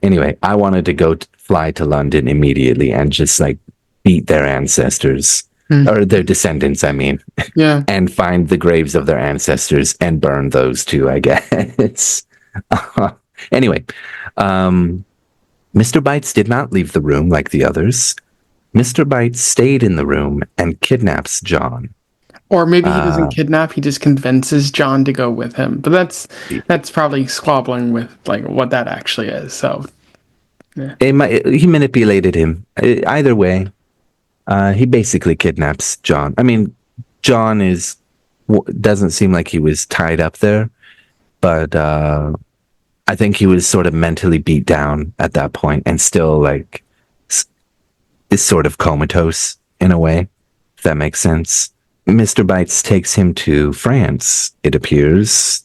Anyway, I wanted to fly to London immediately and just like beat their ancestors or their descendants, I mean. Yeah. And find the graves of their ancestors and burn those too, I guess. Anyway, Mr. Bites did not leave the room like the others. Mr. Bites stayed in the room and kidnaps John. Or maybe he doesn't kidnap, he just convinces John to go with him. But that's probably squabbling with like what that actually is. So yeah. He manipulated him. Either way, he basically kidnaps John. I mean, John doesn't seem like he was tied up there, but I think he was sort of mentally beat down at that point and still like is sort of comatose in a way, if that makes sense. Mr. Bites takes him to France, it appears.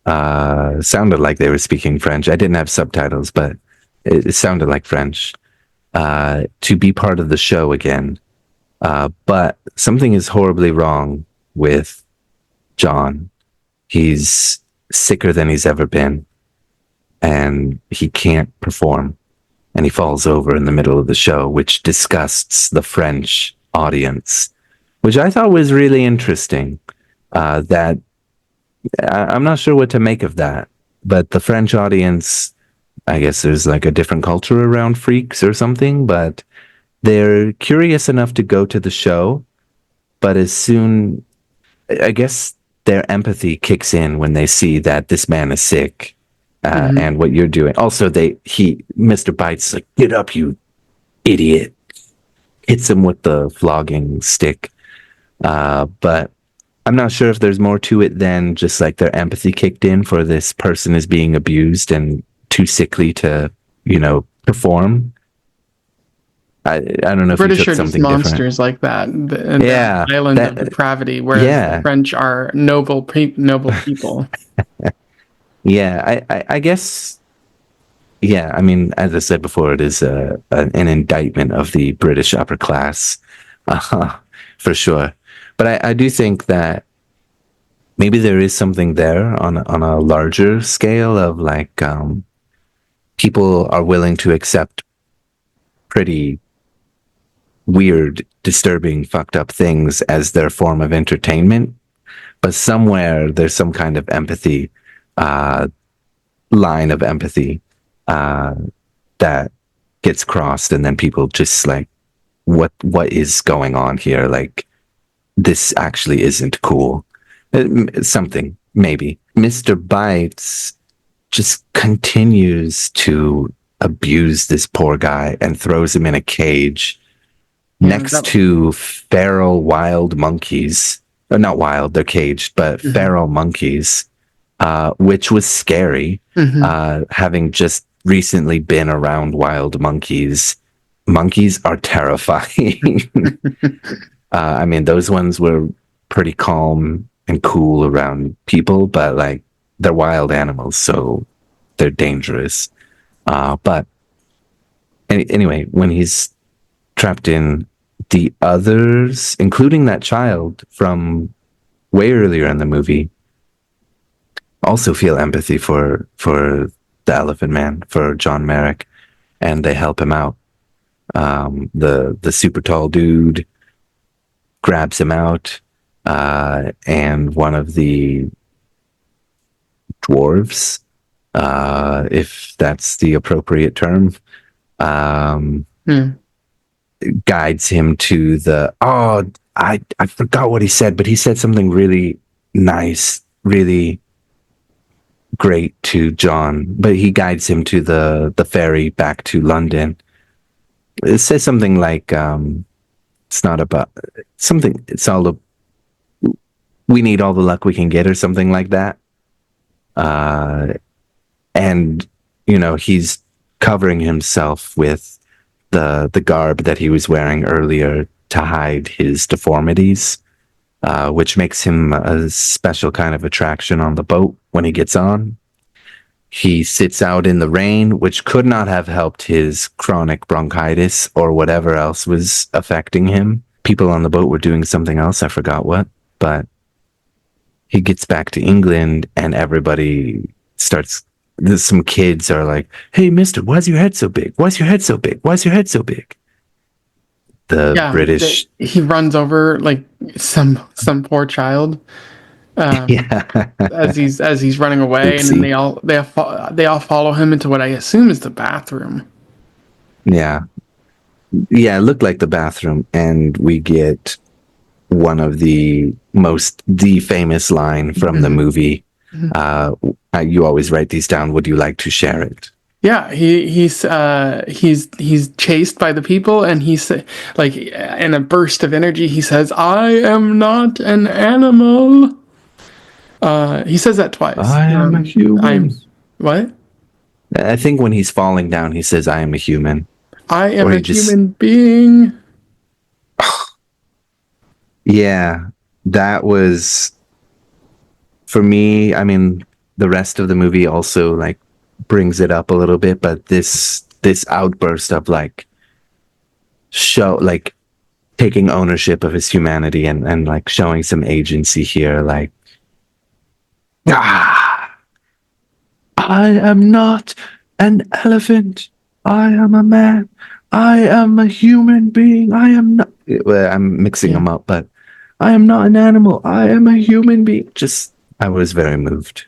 Sounded like they were speaking French. I didn't have subtitles, but it sounded like French. To be part of the show again. But something is horribly wrong with John. He's sicker than he's ever been, and he can't perform. And he falls over in the middle of the show, which disgusts the French audience, which I thought was really interesting. That I'm not sure what to make of that, but the French audience, I guess there's like a different culture around freaks or something, but they're curious enough to go to the show, but as soon, I guess their empathy kicks in when they see that this man is sick and what you're doing. Also, Mr. Bites like, get up, you idiot. Hits him with the flogging stick. But I'm not sure if there's more to it than just like their empathy kicked in for this person is being abused and too sickly to, perform. I don't know if British you took are just something monsters different. like that. And Yeah, island of depravity, whereas the French are noble people. Yeah, I guess. Yeah, I mean, as I said before, it is an indictment of the British upper class, for sure. But I do think that maybe there is something there on a larger scale of like people are willing to accept pretty weird, disturbing, fucked up things as their form of entertainment. But somewhere there's some kind of empathy, line of empathy that gets crossed, and then people just like, what is going on here? Like, this actually isn't cool. Something, maybe. Mr. Bites just continues to abuse this poor guy and throws him in a cage next to feral wild monkeys. Not wild, they're caged, but feral monkeys, which was scary. Having just recently been around wild monkeys. Monkeys are terrifying. I mean, those ones were pretty calm and cool around people, but like they're wild animals, so they're dangerous. But anyway, when he's trapped in, the others, including that child from way earlier in the movie, also feel empathy for the Elephant Man, for John Merrick, and they help him out. The super tall dude grabs him out, and one of the dwarves, if that's the appropriate term, guides him to the I forgot what he said, but he said something really nice, really great to John. But he guides him to the ferry back to London. It says something like it's not about something, it's all we need all the luck we can get, or something like that. And he's covering himself with the garb that he was wearing earlier to hide his deformities, which makes him a special kind of attraction on the boat when he gets on. He sits out in the rain, which could not have helped his chronic bronchitis or whatever else was affecting him. People on the boat were doing something else, I forgot what, but he gets back to England and everybody starts, some kids are like, "Hey, mister, why's your head so big? Why's your head so big? Why's your head so big?" The British... he runs over like some poor child, yeah. as he's running away. Oopsie. And then they all follow him into what I assume is the bathroom. Yeah, it looked like the bathroom, and we get one of the famous line from the movie. You always write these down. Would you like to share it? Yeah, he's chased by the people, and he's like, in a burst of energy, he says, "I am not an animal." He says that twice. I am a human. What? I think when he's falling down, he says, "I am a human." I am a human being. Yeah, that was, for me, I mean, the rest of the movie also like brings it up a little bit, but this outburst of like taking ownership of his humanity and like showing some agency here, like, I am not an elephant. I am a man. I am a human being. I am not... Well, I'm mixing them up, but I am not an animal. I am a human being. I was very moved.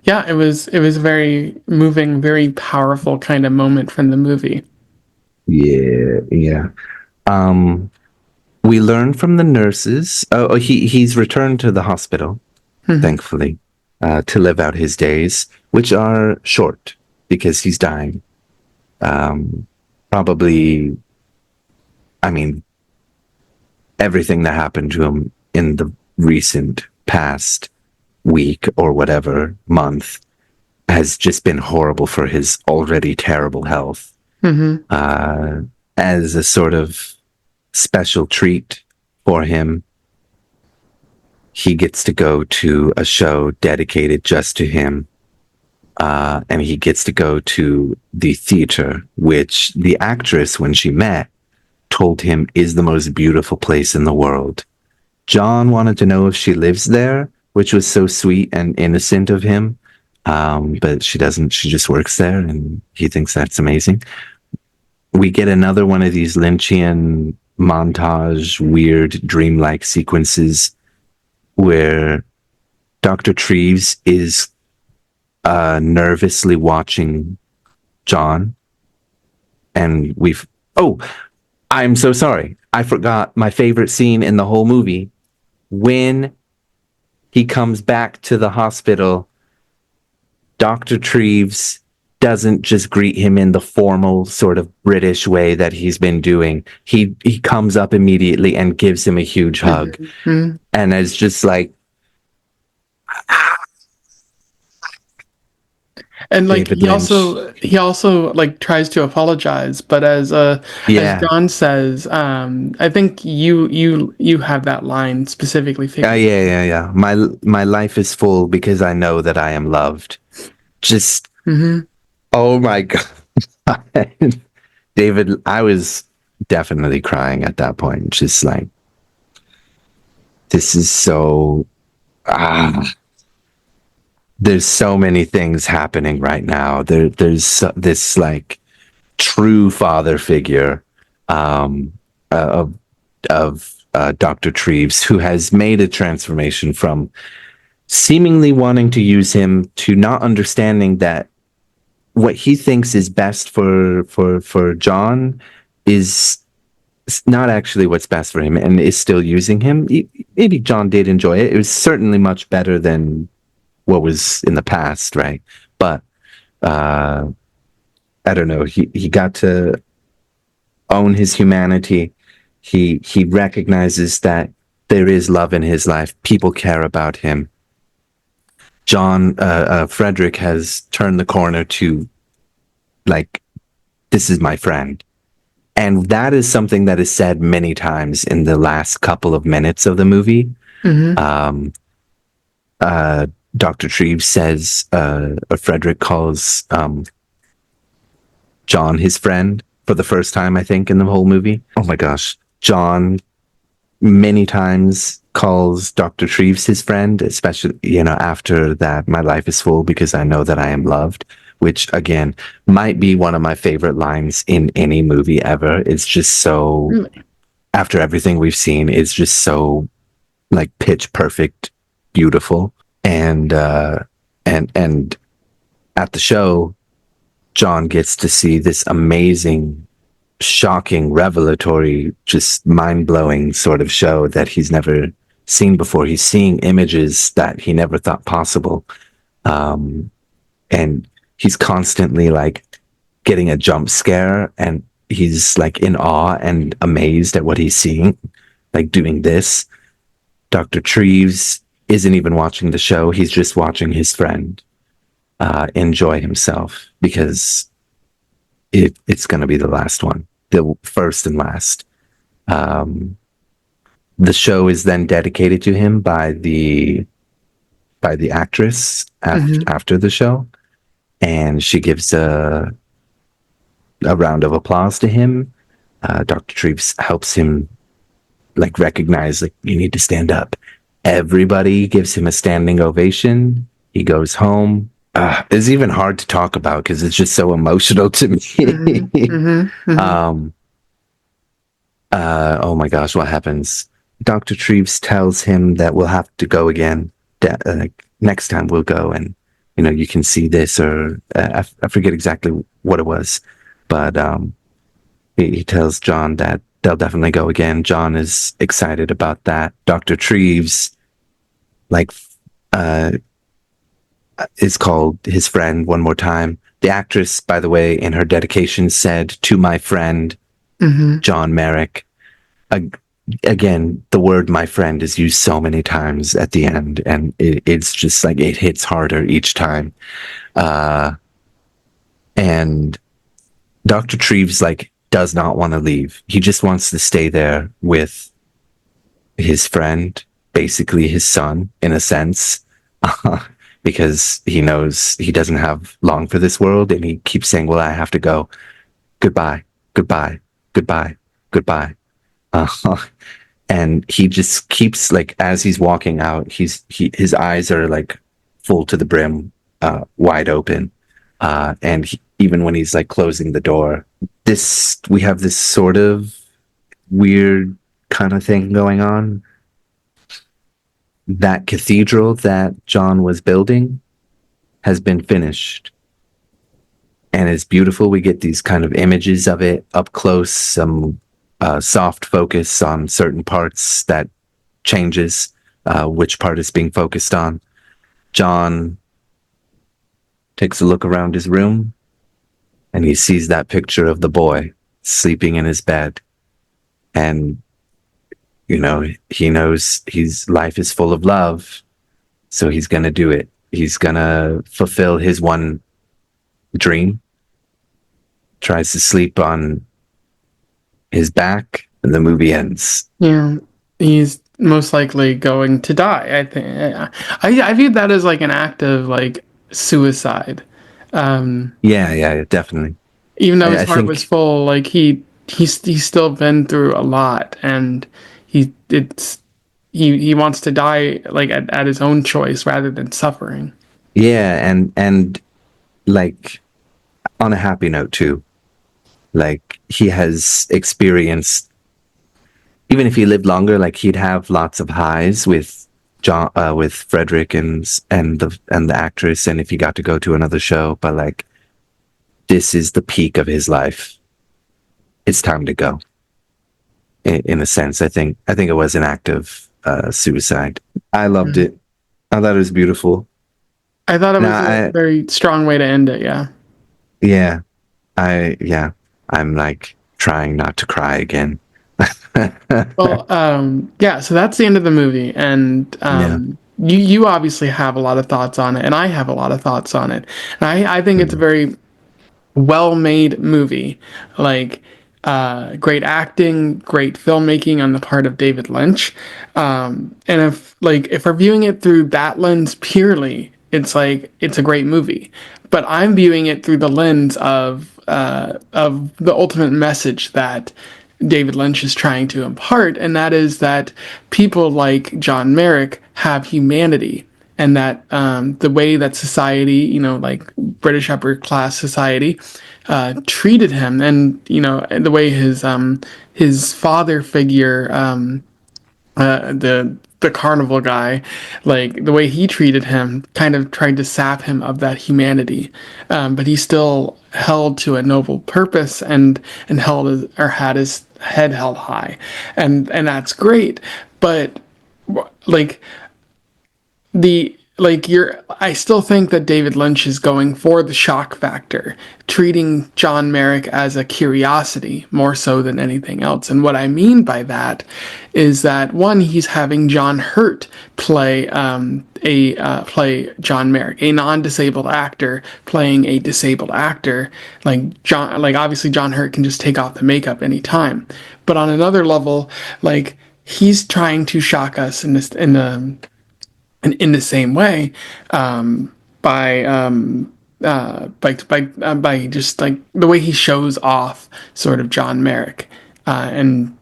Yeah, it was a very moving, very powerful kind of moment from the movie. Yeah. We learn from the nurses. He's returned to the hospital, thankfully, to live out his days, which are short because he's dying. Probably, I mean, everything that happened to him in the recent past week or whatever month has just been horrible for his already terrible health. As a sort of special treat for him, he gets to go to a show dedicated just to him. And he gets to go to the theater, which the actress, when she met, told him is the most beautiful place in the world. John wanted to know if she lives there, which was so sweet and innocent of him. But she doesn't. She just works there, and he thinks that's amazing. We get another one of these Lynchian montage, weird, dreamlike sequences where Dr. Treves is nervously watching John, and I'm so sorry. I forgot my favorite scene in the whole movie. When he comes back to the hospital, Dr. Treves doesn't just greet him in the formal sort of British way that he's been doing. He comes up immediately and gives him a huge hug. And it's just like, and like David Lynch. he also like tries to apologize, but as John says, I think you have that line specifically figured. Yeah. My life is full because I know that I am loved. Just Mm-hmm. Oh my God. David, I was definitely crying at that point. Just like, this is so, ah, there's so many things happening right now. This like true father figure um, of Dr. Treves, who has made a transformation from seemingly wanting to use him to not understanding that what he thinks is best for John is not actually what's best for him, and is still using him. Maybe John did enjoy it. It was certainly much better than what was in the past, right? But uh, I don't know. He got to own his humanity. He recognizes that there is love in his life. People care about him. Frederick has turned the corner to like, this is my friend. And that is something that is said many times in the last couple of minutes of the movie. Mm-hmm. Um, uh, Dr. Treves says, or Frederick calls John his friend for the first time, I think, in the whole movie. Oh my gosh. John many times calls Dr. Treves his friend, especially, after that, my life is full because I know that I am loved, which again might be one of my favorite lines in any movie ever. It's just so, Really? after everything we've seen, it's just so like pitch perfect, beautiful. And at the show, John gets to see this amazing, shocking, revelatory, just mind blowing sort of show that he's never seen before. He's seeing images that he never thought possible. Um, and he's constantly like getting a jump scare, and he's like in awe and amazed at what he's seeing, like doing this. Dr. Treves isn't even watching the show. He's just watching his friend enjoy himself because it's going to be the last one, the first and last. Um, the show is then dedicated to him by the actress Mm-hmm. after the show, and she gives a round of applause to him. Dr. Treves helps him like recognize, like, you need to stand up. Everybody gives him a standing ovation. He goes home. It's even hard to talk about because it's just so emotional to Mm-hmm. me. Mm-hmm. Mm-hmm. um, oh my gosh, what happens? Dr. Treves tells him that we'll have to go again. Like, next time we'll go, and you can see this, or I forget exactly what it was, but he tells John that they'll definitely go again. John is excited about that. Dr. Treves, like, uh, is called his friend one more time. The actress, by the way, in her dedication said, "To my friend, Mm-hmm. John Merrick." Again, the word "my friend" is used so many times at the end, and it's just like it hits harder each time. Uh, and Dr. Treves like does not want to leave. He just wants to stay there with his friend, basically his son, in a sense, because he knows he doesn't have long for this world, and he keeps saying, "Well, I have to go. Goodbye, goodbye, goodbye, goodbye." Uh, and he just keeps like, as he's walking out, his eyes are like full to the brim, wide open, and even when he's like closing the door, we have this sort of weird kind of thing going on. That cathedral that John was building has been finished, and it's beautiful. We get these kind of images of it up close, some soft focus on certain parts that changes which part is being focused on. John takes a look around his room, and he sees that picture of the boy sleeping in his bed. And, he knows his life is full of love, so he's going to do it. He's going to fulfill his one dream, tries to sleep on his back, and the movie ends. Yeah, he's most likely going to die. I think I viewed that as like an act of like suicide. Yeah, yeah, definitely. Even though his I heart was think, full, like he's still been through a lot, and he it's he wants to die like at his own choice rather than suffering. yeah, and like on a happy note too. Like he has experienced, even if he lived longer, like he'd have lots of highs with John, with Frederick and the actress, and if he got to go to another show. But like this is the peak of his life. It's time to go. In a sense, I think it was an act of suicide. I loved Mhm. it. I thought it was beautiful. I thought it Now was a I very strong way to end it. Yeah. yeah yeah, I'm like trying not to cry again. Well, yeah. So that's the end of the movie, and Yeah. you obviously have a lot of thoughts on it, and I have a lot of thoughts on it. And I think it's a Mm. very well-made movie, like great acting, great filmmaking on the part of David Lynch. And if we're viewing it through that lens purely, it's like it's a great movie. But I'm viewing it through the lens of the ultimate message that David Lynch is trying to impart, and that is that people like John Merrick have humanity, and that the way that society, like British upper class society, treated him, and the way his father figure, the carnival guy, like the way he treated him, kind of tried to sap him of that humanity, but he still held to a noble purpose and had his head held high, and that's great, but like the like you're I still think that David Lynch is going for the shock factor, treating John Merrick as a curiosity more so than anything else. And what I mean by that is that one, he's having John Hurt play John Merrick, a non-disabled actor playing a disabled actor. Like obviously John Hurt can just take off the makeup anytime, but on another level, like he's trying to shock us in the same way, um, by by just like the way he shows off sort of John Merrick, and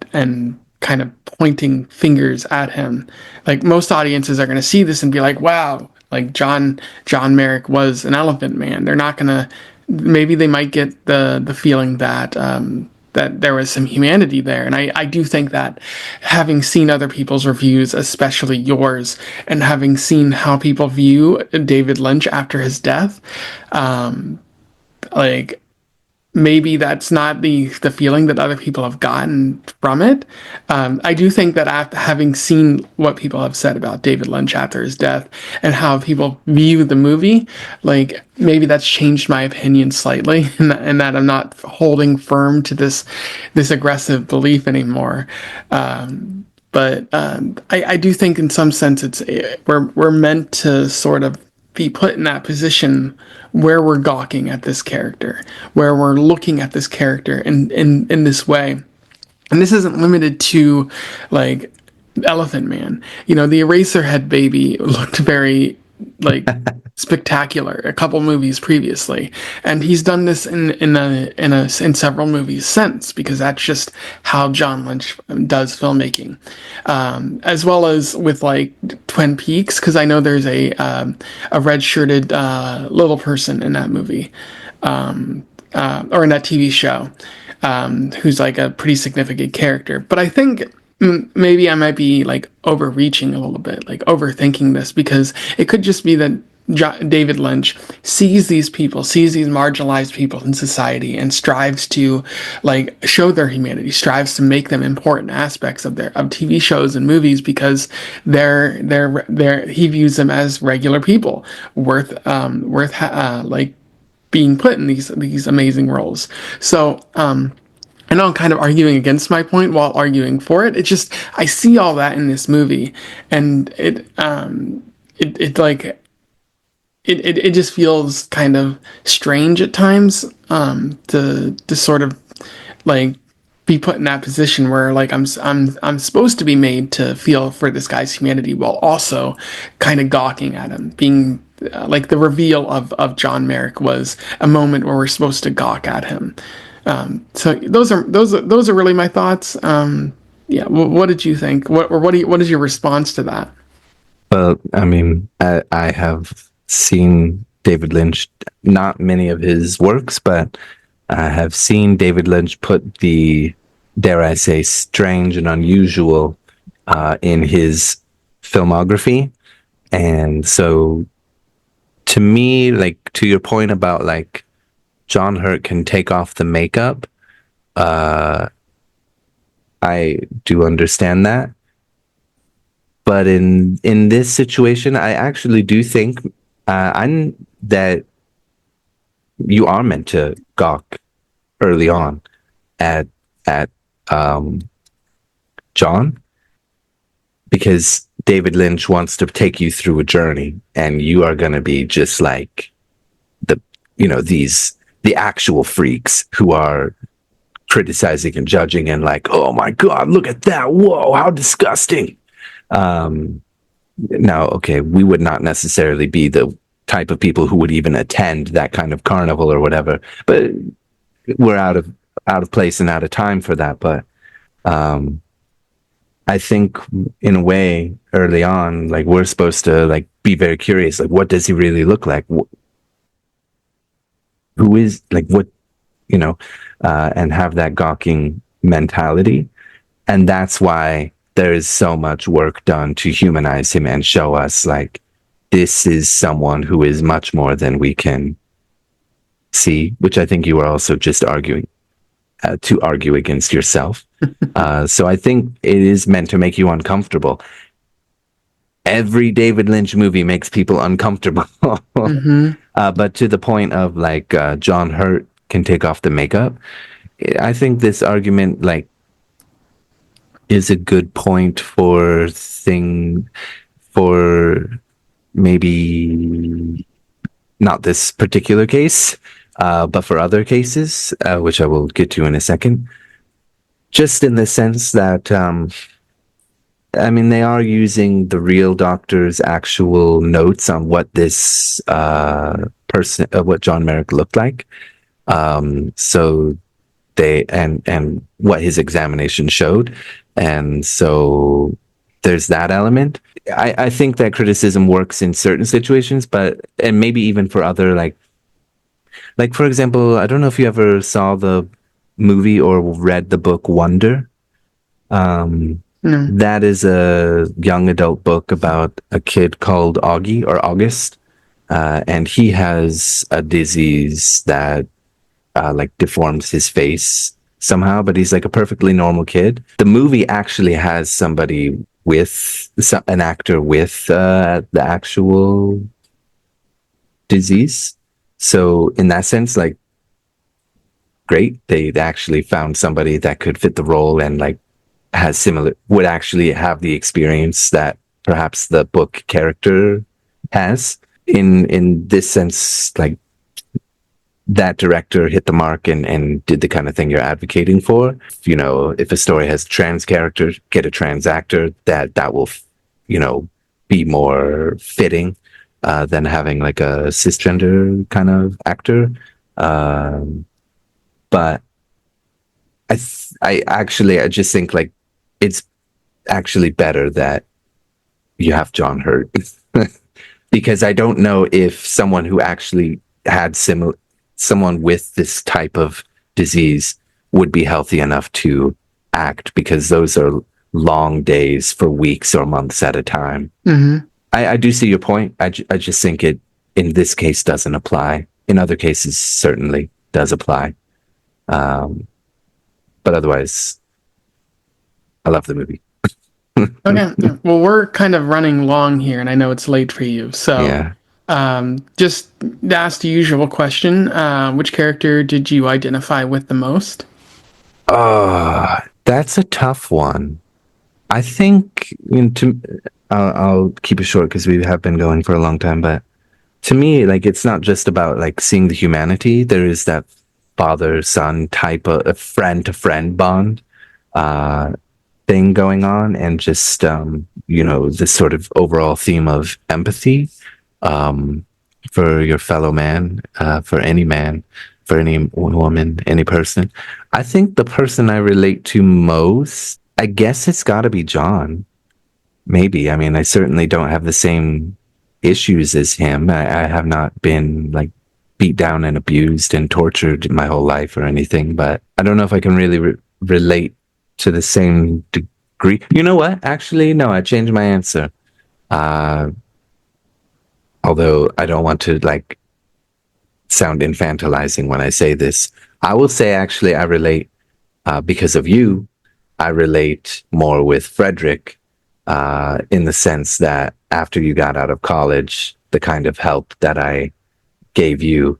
kind of pointing fingers at him. Like most audiences are going to see this and be like, "Wow, like John Merrick was an Elephant Man." They're not going to. Maybe they might get the feeling that that there was some humanity there. And I do think that having seen other people's reviews, especially yours, and having seen how people view David Lynch after his death, um, like maybe that's not the feeling that other people have gotten from it. I do think that after having seen what people have said about David Lynch after his death and how people view the movie, like maybe that's changed my opinion slightly, and that I'm not holding firm to this aggressive belief anymore. But I do think in some sense we're meant to sort of be put in that position where we're gawking at this character, where we're looking at this character in this way. And this isn't limited to like Elephant Man. The Eraserhead baby looked very like spectacular a couple movies previously, and he's done this in several movies since, because that's just how John Lynch does filmmaking, as well as with like Twin Peaks, because I know there's a red shirted little person in that movie, or in that TV show, who's like a pretty significant character. But I think maybe I might be like overreaching a little bit, like overthinking this, because it could just be that David Lynch sees these people, sees these marginalized people in society, and strives to like show their humanity, strives to make them important aspects of TV shows and movies, because he views them as regular people worth like being put in these amazing roles. So I know I'm kind of arguing against my point while arguing for it. It's just I see all that in this movie, and it like it just feels kind of strange at times, to sort of like be put in that position where like I'm supposed to be made to feel for this guy's humanity while also kind of gawking at him, being like the reveal of John Merrick was a moment where we're supposed to gawk at him. So those are really my thoughts. Yeah, what did you think? What is your response to that? Well, I mean, I have seen David Lynch, not many of his works, but I have seen David Lynch put the, dare I say, strange and unusual in his filmography. And so to me, like, to your point about like John Hurt can take off the makeup, uh, I do understand that. But in this situation, I actually do think I'm that you are meant to gawk early on at at um, John, because David Lynch wants to take you through a journey, and you are going to be just like the the actual freaks who are criticizing and judging and like, oh my god, look at that, whoa, how disgusting. Um, Now, okay, we would not necessarily be the type of people who would even attend that kind of carnival or whatever, but we're out of place and out of time for that. But um, I think in a way, early on, like we're supposed to like be very curious, like what does he really look like? Who is like what, you know, and have that gawking mentality. And that's why there is so much work done to humanize him and show us like this is someone who is much more than we can see, which I think you are also just arguing to argue against yourself. So I think it is meant to make you uncomfortable. Every David Lynch movie makes people uncomfortable. Mm-hmm. But to the point of like John Hurt can take off the makeup, I think this argument like is a good point for maybe not this particular case, but for other cases, which I will get to in a second. Just in the sense that, I mean, they are using the real doctor's actual notes on what this person, what John Merrick looked like. So they and what his examination showed, and so there's that element. I think that criticism works in certain situations, but and maybe even for other like for example, I don't know if you ever saw the movie or read the book Wonder. No. That is a young adult book about a kid called Augie or August, and he has a disease that like deforms his face somehow, but he's like a perfectly normal kid. The movie actually has somebody with an actor with the actual disease. So in that sense, like, great, they actually found somebody that could fit the role and like has similar would actually have the experience that perhaps the book character has. In this sense, like that director hit the mark and did the kind of thing you're advocating for. You know, if a story has trans characters, get a trans actor that will, you know, be more fitting than having like a cisgender kind of actor. But I just think like it's actually better that you have John Hurt because I don't know if someone who actually had someone with this type of disease would be healthy enough to act, because those are long days for weeks or months at a time. Mm-hmm. I do see your point. I just think it in this case doesn't apply. In other cases, certainly does apply. But otherwise, I love the movie. Okay. Yeah. Well, we're kind of running long here, and I know it's late for you. So, Yeah. just ask the usual question. Which character did you identify with the most? That's a tough one. I think I'll keep it short because we have been going for a long time. But to me, like it's not just about like seeing the humanity. There is that father-son type of a friend-to-friend bond thing going on, and just you know, this sort of overall theme of empathy. for your fellow man, for any woman, any person. I think the person I relate to most, I guess it's got to be John. Maybe. I mean, I certainly don't have the same issues as him. I have not been like beat down and abused and tortured my whole life or anything, but I don't know if I can really relate to the same degree. You know what? Actually, no, I changed my answer. Uh, Although I don't want to like sound infantilizing when I say this, I will say actually I relate because of you. I relate more with Frederick in the sense that after you got out of college, the kind of help that I gave you,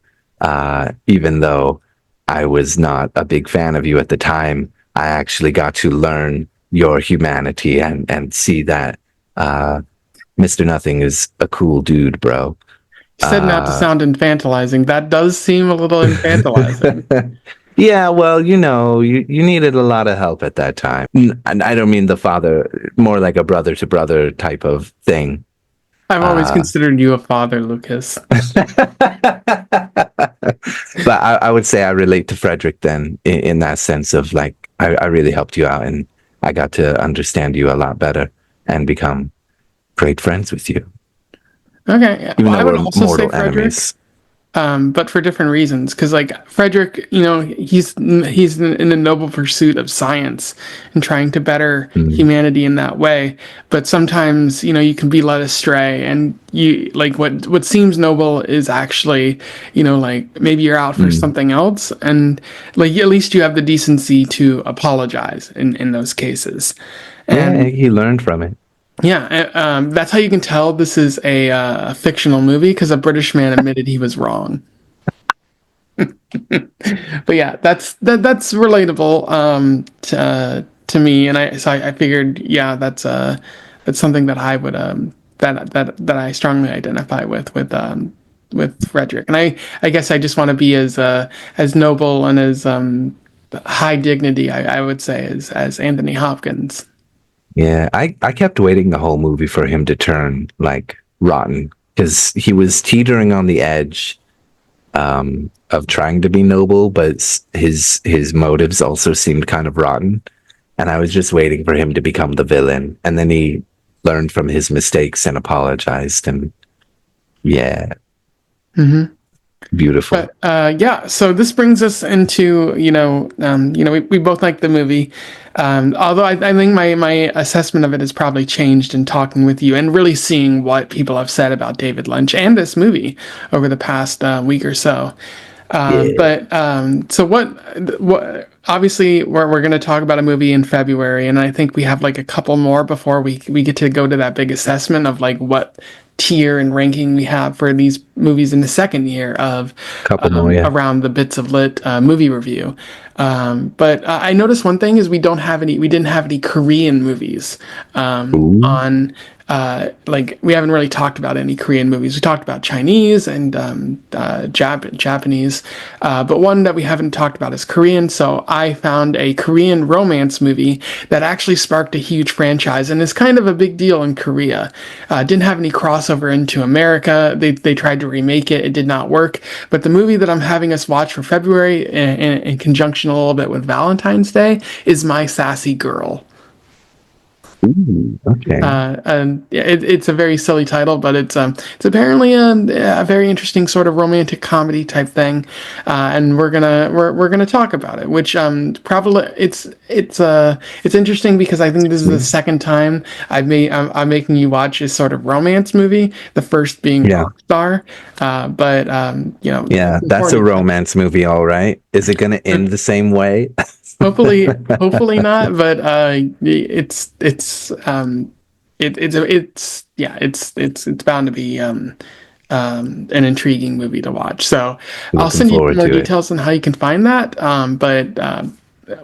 even though I was not a big fan of you at the time, I actually got to learn your humanity and see that Mr. Nothing is a cool dude, bro. You said not to sound infantilizing. That does seem a little infantilizing. Yeah, well, you needed a lot of help at that time. And I don't mean the father, more like a brother to brother type of thing. I've always considered you a father, Lucas. But I would say I relate to Frederick then in that sense of like, I really helped you out and I got to understand you a lot better and become great friends with you. Okay, Even well, though I would we're also say mortal Frederick, enemies. but for different reasons. Because like Frederick, he's in the noble pursuit of science and trying to better Mm, humanity in that way. But sometimes you can be led astray, and you like what seems noble is actually like maybe you're out for mm. something else, and like at least you have the decency to apologize in those cases. Yeah, And he learned from it. yeah, that's how you can tell this is a fictional movie because a British man admitted he was wrong. But yeah, that's relatable to me, and I figured yeah that's something that I would that I strongly identify with Frederick, and I guess I just want to be as noble and as high dignity I would say as Anthony Hopkins. Yeah, I kept waiting the whole movie for him to turn like rotten because he was teetering on the edge of trying to be noble, but his motives also seemed kind of rotten. And I was just waiting for him to become the villain. And then he learned from his mistakes and apologized. And yeah, beautiful. But yeah, so this brings us into we both like the movie, although I think my assessment of it has probably changed in talking with you and really seeing what people have said about David Lynch and this movie over the past week or so. Yeah, But so what? Obviously, we're going to talk about a movie in February, and I think we have like a couple more before we get to go to that big assessment of like what tier and ranking we have for these movies in the second year of couple more. Yeah. around the Bits of Lit movie review. But I noticed one thing is we didn't have any Korean movies Ooh, on like we haven't really talked about any Korean movies. We talked about Chinese and Japanese, but one that we haven't talked about is Korean. So I found a Korean romance movie that actually sparked a huge franchise and is kind of a big deal in Korea. Didn't have any crossover into America. They tried to remake it. It did not work. But the movie that I'm having us watch for February in conjunction a little bit with Valentine's Day is My Sassy Girl. ooh, okay. And it's a very silly title, but it's apparently a very interesting sort of romantic comedy type thing, and we're gonna talk about it. Which probably it's interesting because I think this is the Sweet. second time I'm making you watch a sort of romance movie. The first being Yeah, Rockstar, but yeah. looking That's forward a to that. romance movie, all right. Is it going to end the same way? Hopefully not, but it's bound to be an intriguing movie to watch. So I'll Looking send you forward more to it. details on how you can find that. But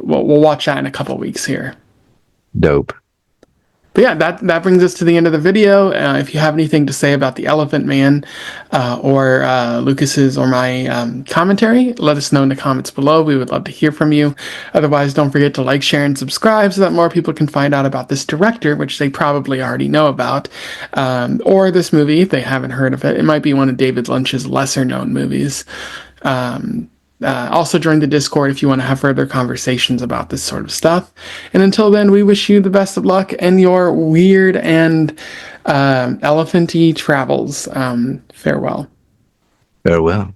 we'll watch that in a couple weeks here. Dope. But But yeah, that brings us to the end of the video. If you have anything to say about the Elephant Man or Lucas's or my commentary, let us know in the comments below. We would love to hear from you. Otherwise, don't forget to like, share, and subscribe so that more people can find out about this director, which they probably already know about, or this movie if they haven't heard of it. It might be one of David Lynch's lesser-known movies. Also join the Discord if you want to have further conversations about this sort of stuff. And until then, we wish you the best of luck in your weird and elephanty travels. Farewell. Farewell.